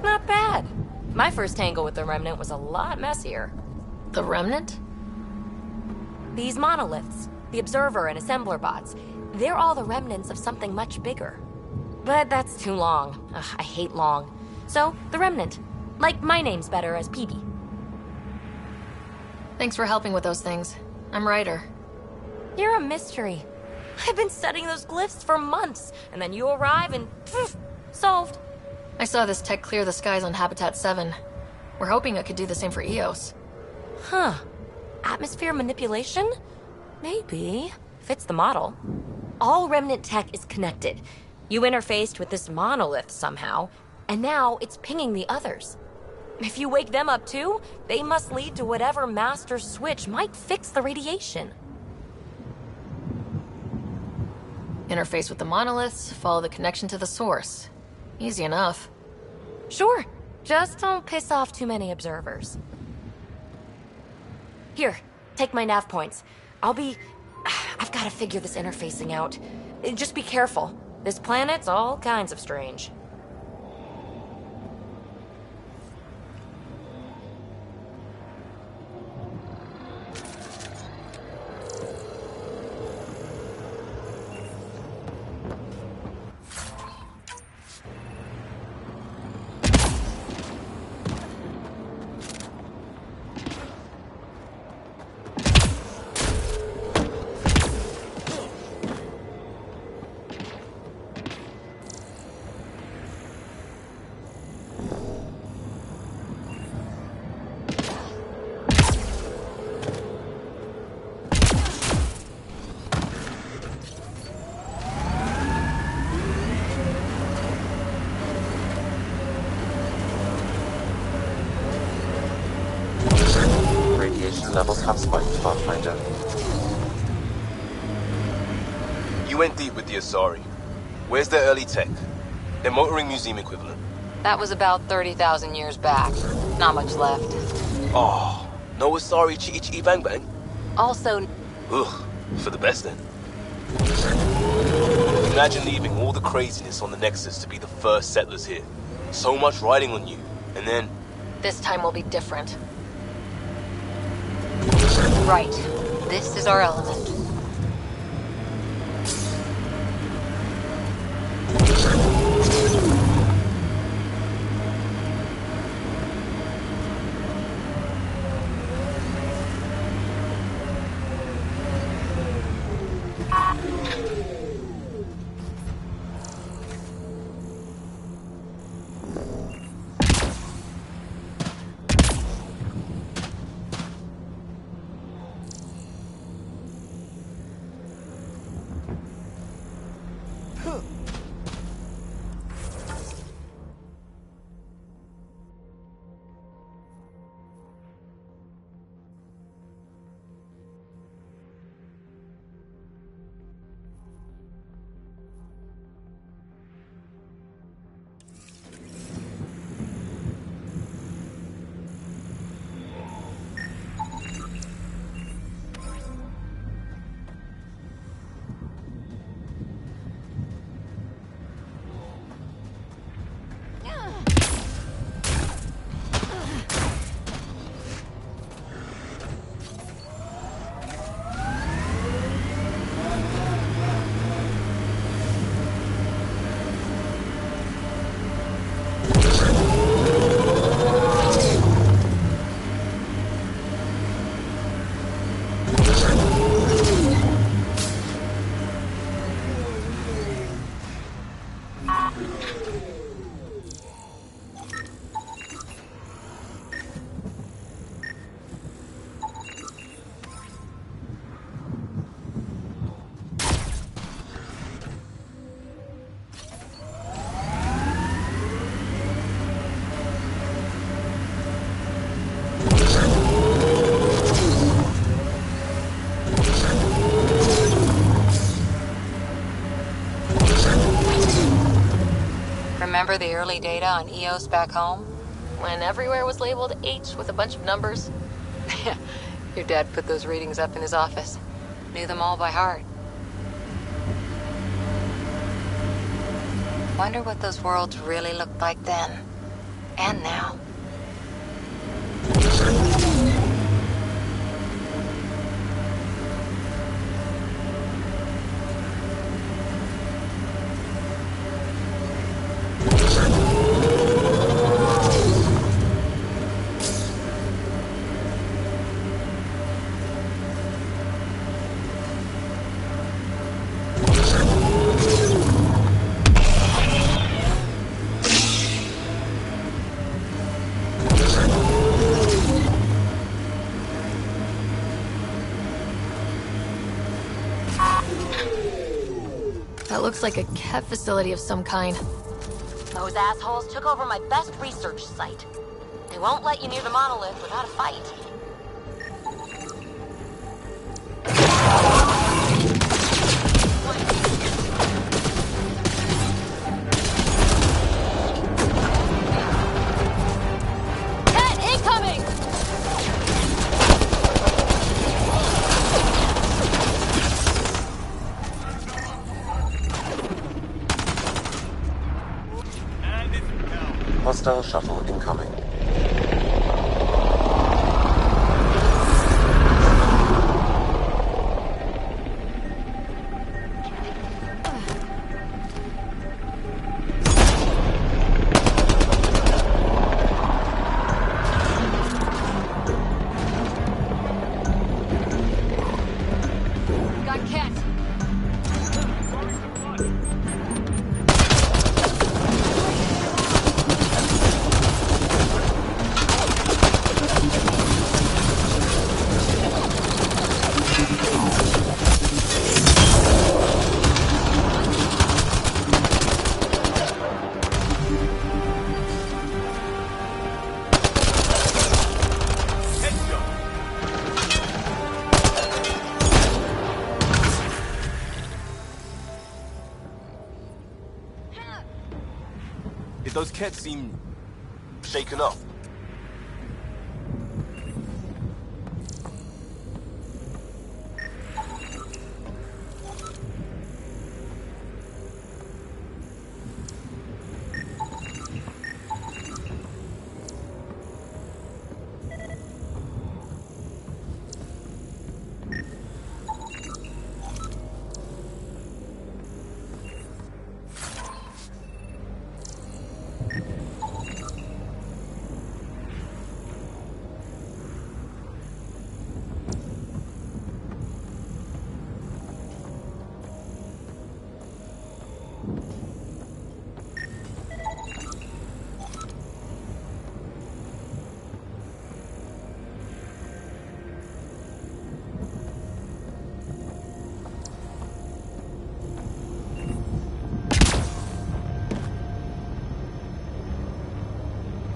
Not bad. My first tangle with the Remnant was a lot messier. The Remnant? These monoliths, the Observer and Assembler bots, they're all the remnants of something much bigger. But that's too long. Ugh, I hate long. So, the Remnant. Like, my name's better as PB. Thanks for helping with those things. I'm Ryder. You're a mystery. I've been studying those glyphs for months, and then you arrive and poof, solved. I saw this tech clear the skies on Habitat 7. We're hoping it could do the same for EOS. Huh. Atmosphere manipulation? Maybe. Fits the model. All Remnant tech is connected. You interfaced with this monolith somehow, and now it's pinging the others. If you wake them up too, they must lead to whatever master switch might fix the radiation. Interface with the monoliths, follow the connection to the source. Easy enough. Sure. Just don't piss off too many observers. Here, take my nav points. I've got to figure this interfacing out. Just be careful. This planet's all kinds of strange. Levels have spiked, Pathfinder. You went deep with the Asari. Where's their early tech? Their motoring museum equivalent. That was about 30,000 years back. Not much left. Oh, no Asari chitty chitty bang bang? Also... Ugh, for the best then. Imagine leaving all the craziness on the Nexus to be the first settlers here. So much riding on you, and then... This time will be different. Right. This is our element. Remember the early data on EOS back home? When everywhere was labeled H with a bunch of numbers. Your dad put those readings up in his office. Knew them all by heart. Wonder what those worlds really looked like then. And now. That looks like a Ket facility of some kind. Those assholes took over my best research site. They won't let you near the monolith without a fight. Ket incoming! Hostile shuttle incoming. Got Ket. Did those Kets seem shaken up?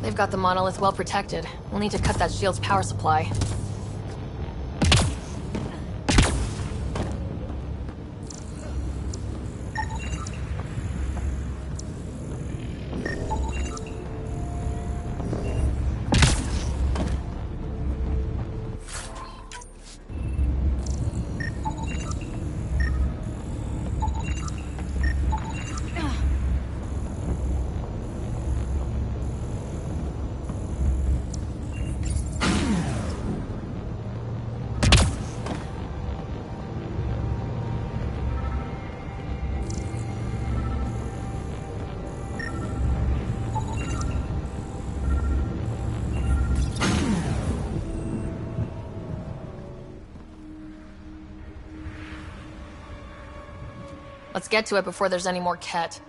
They've got the monolith well protected. We'll need to cut that shield's power supply. Let's get to it before there's any more Ket.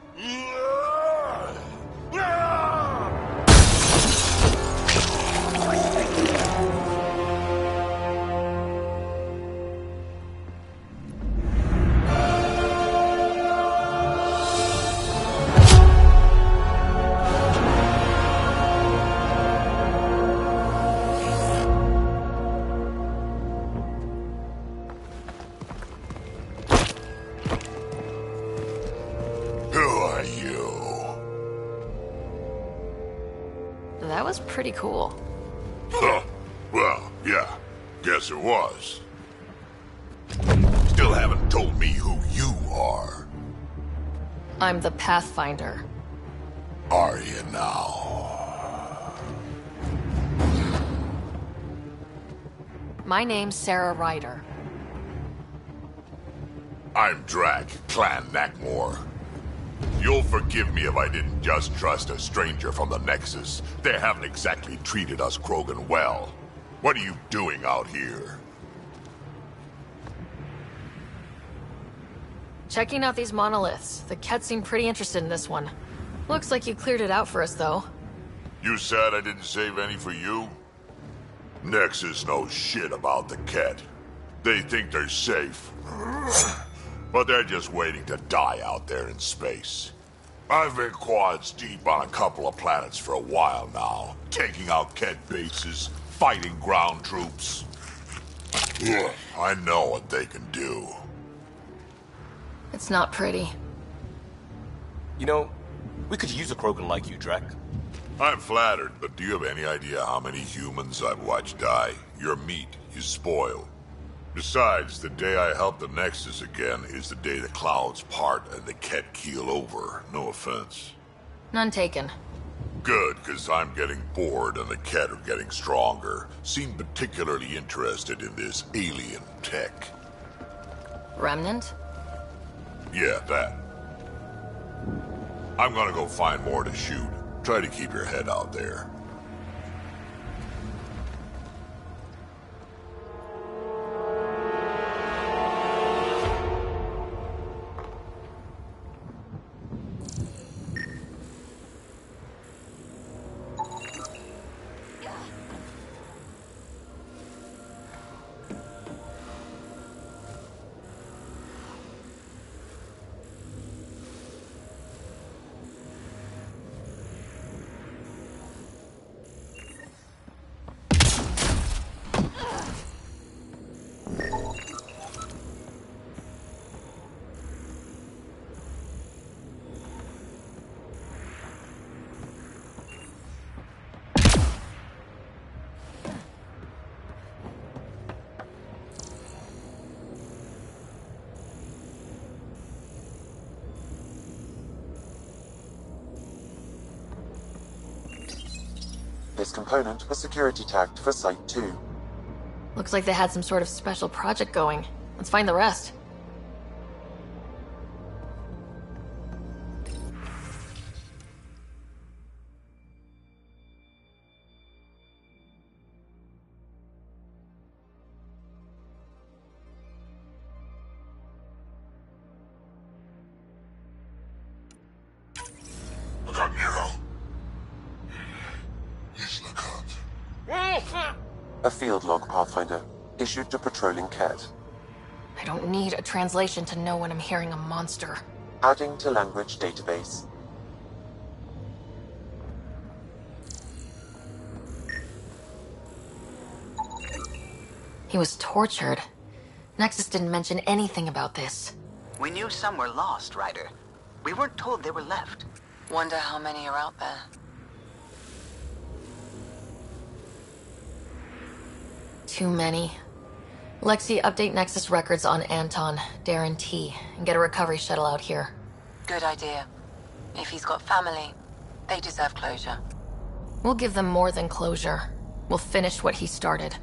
Who are you? That was pretty cool. Huh. Well, yeah. Guess it was. Still haven't told me who you are. I'm the Pathfinder. Are you now? My name's Sarah Ryder. I'm Drac, Clan Knackmore. You'll forgive me if I didn't just trust a stranger from the Nexus. They haven't exactly treated us Krogan well. What are you doing out here? Checking out these monoliths. The Ket seem pretty interested in this one. Looks like you cleared it out for us, though. You said I didn't save any for you? Nexus knows shit about the Ket. They think they're safe. But they're just waiting to die out there in space. I've been quads deep on a couple of planets for a while now, taking out Ket bases, fighting ground troops. Ugh, I know what they can do. It's not pretty. You know, we could use a Krogan like you, Drac. I'm flattered, but do you have any idea how many humans I've watched die? Your meat is spoiled. Besides, the day I help the Nexus again is the day the clouds part and the Ket keel over. No offense. None taken. Good, because I'm getting bored and the Ket are getting stronger. Seem particularly interested in this alien tech. Remnant? Yeah, that. I'm gonna go find more to shoot. Try to keep your head out there. This component was security tagged for Site 2. Looks like they had some sort of special project going. Let's find the rest. A field log, Pathfinder, issued to patrolling Ket. I don't need a translation to know when I'm hearing a monster. Adding to language database. He was tortured. Nexus didn't mention anything about this. We knew some were lost, Ryder. We weren't told they were left. Wonder how many are out there. Too many. Lexi, update Nexus records on Anton, Darren T, and get a recovery shuttle out here. Good idea. If he's got family, they deserve closure. We'll give them more than closure. We'll finish what he started.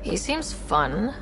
He seems fun.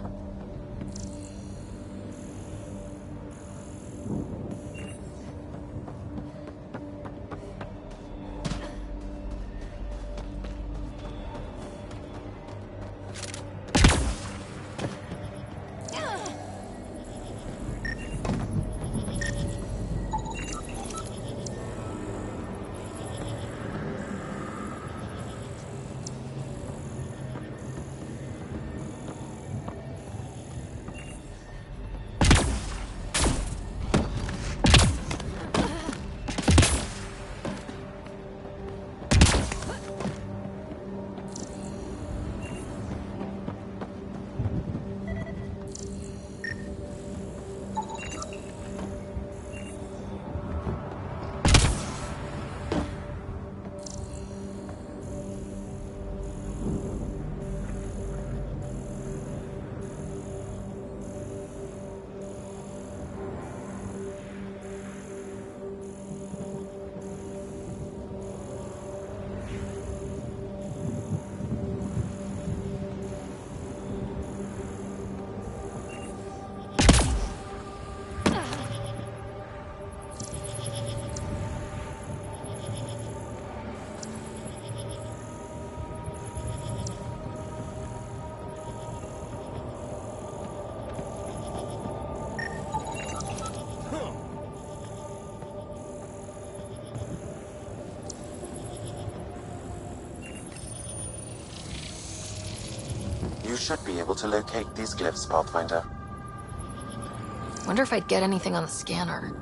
You should be able to locate these glyphs, Pathfinder. Wonder if I'd get anything on the scanner.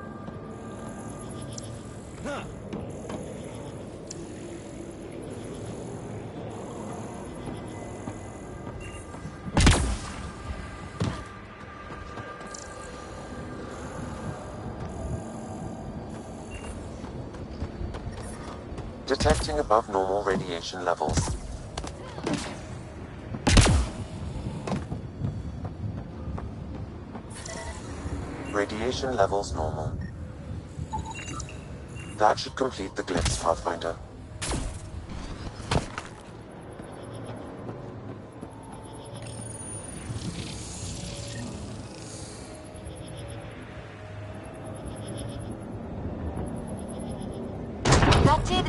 Detecting above normal radiation levels. Radiation levels normal. That should complete the glyphs, Pathfinder. That did...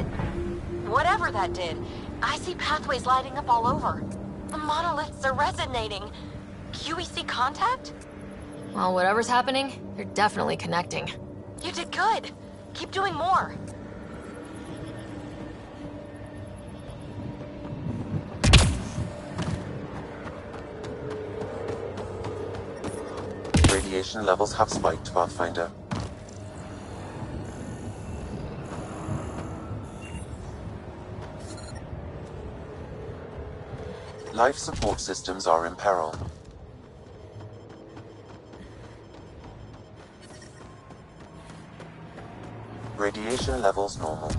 whatever that did. I see pathways lighting up all over. The monoliths are resonating. QEC contact? Well, whatever's happening, they're definitely connecting. You did good. Keep doing more. Radiation levels have spiked, Pathfinder. Life support systems are in peril. Radiation levels normal.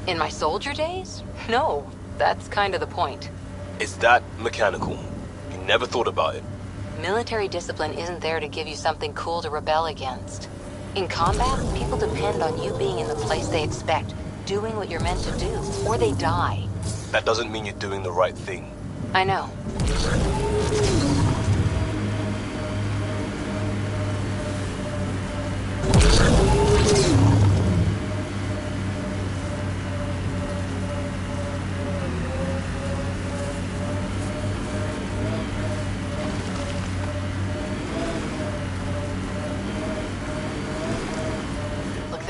In my soldier days? No, that's kind of the point. It's that mechanical. You never thought about it. Military discipline isn't there to give you something cool to rebel against. In combat, people depend on you being in the place they expect, doing what you're meant to do, or they die. That doesn't mean you're doing the right thing. I know.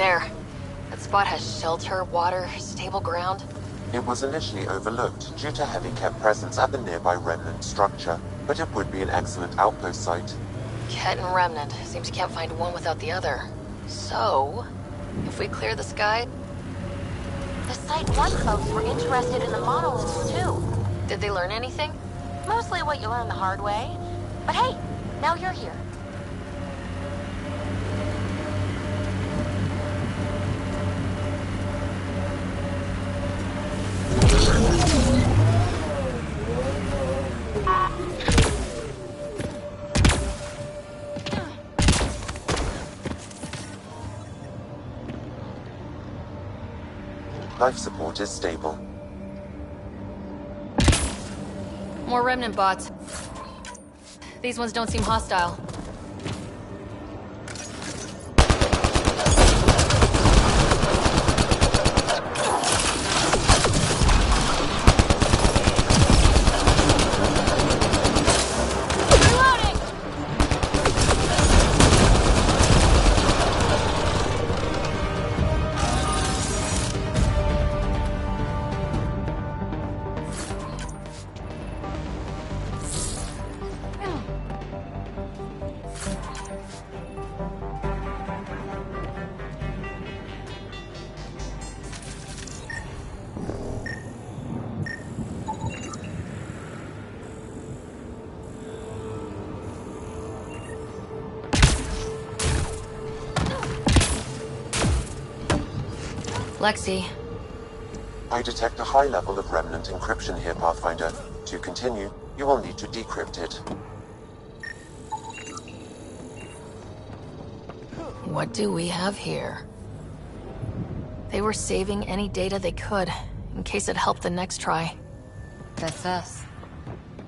there. That spot has shelter, water, stable ground. It was initially overlooked due to heavy kept presence at the nearby remnant structure, but it would be an excellent outpost site. Ket and Remnant. Seems you can't find one without the other. So, if we clear the sky... The Site 1 folks were interested in the monoliths, too. Did they learn anything? Mostly what you learn the hard way. But hey, now you're here. Life support is stable. More Remnant bots. These ones don't seem hostile. Lexi. I detect a high level of remnant encryption here, Pathfinder. To continue, you will need to decrypt it. What do we have here? They were saving any data they could, in case it helped the next try. That's us.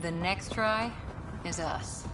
The next try is us.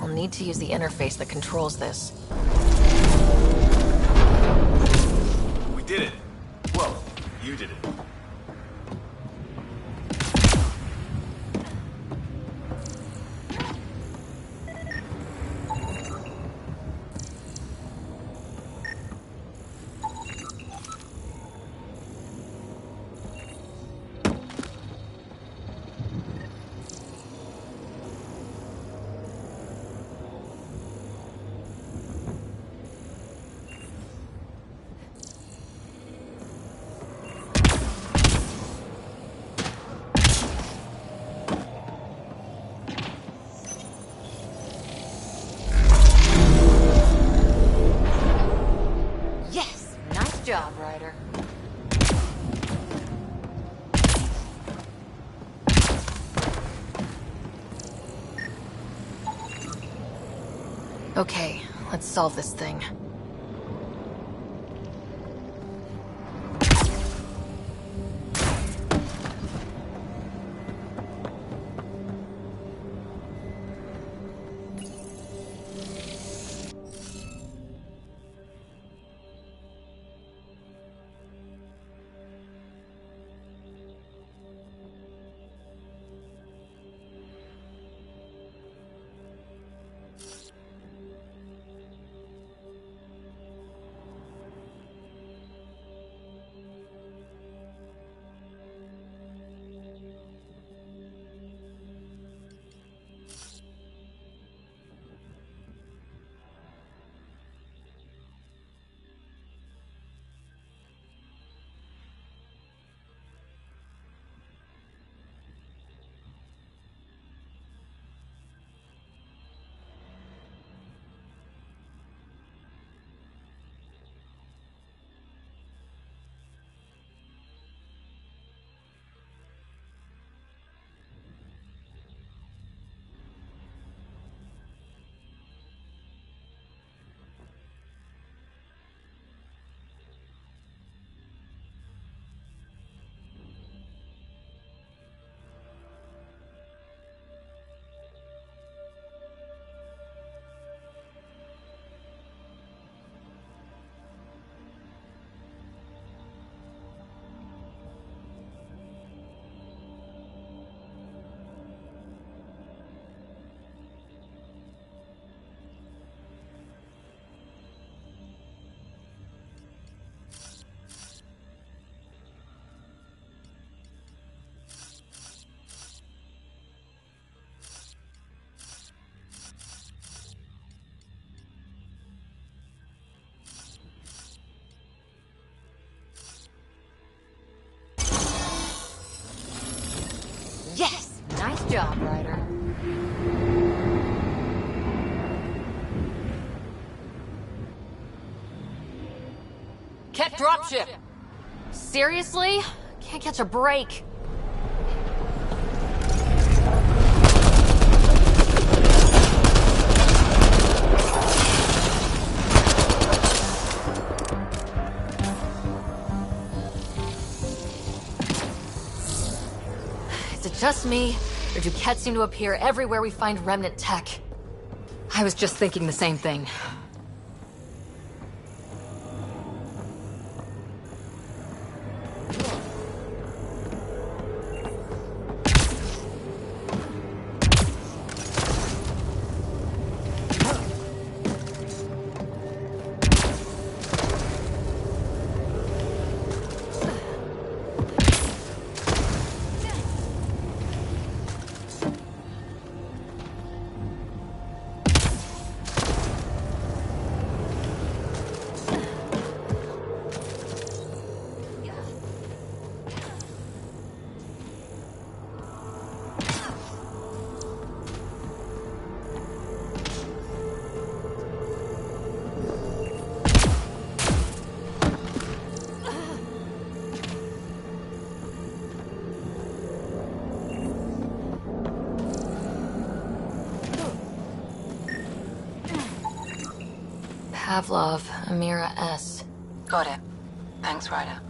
I'll need to use the interface that controls this. We did it. Well, you did it. Yes! Nice job, Ryder. Okay, let's solve this thing. Nice job, Ryder. Ket dropship! Seriously? Can't catch a break. Is it just me, or do Kets seem to appear everywhere we find remnant tech? I was just thinking the same thing. Pavlov, Amira S. Got it. Thanks, Ryder.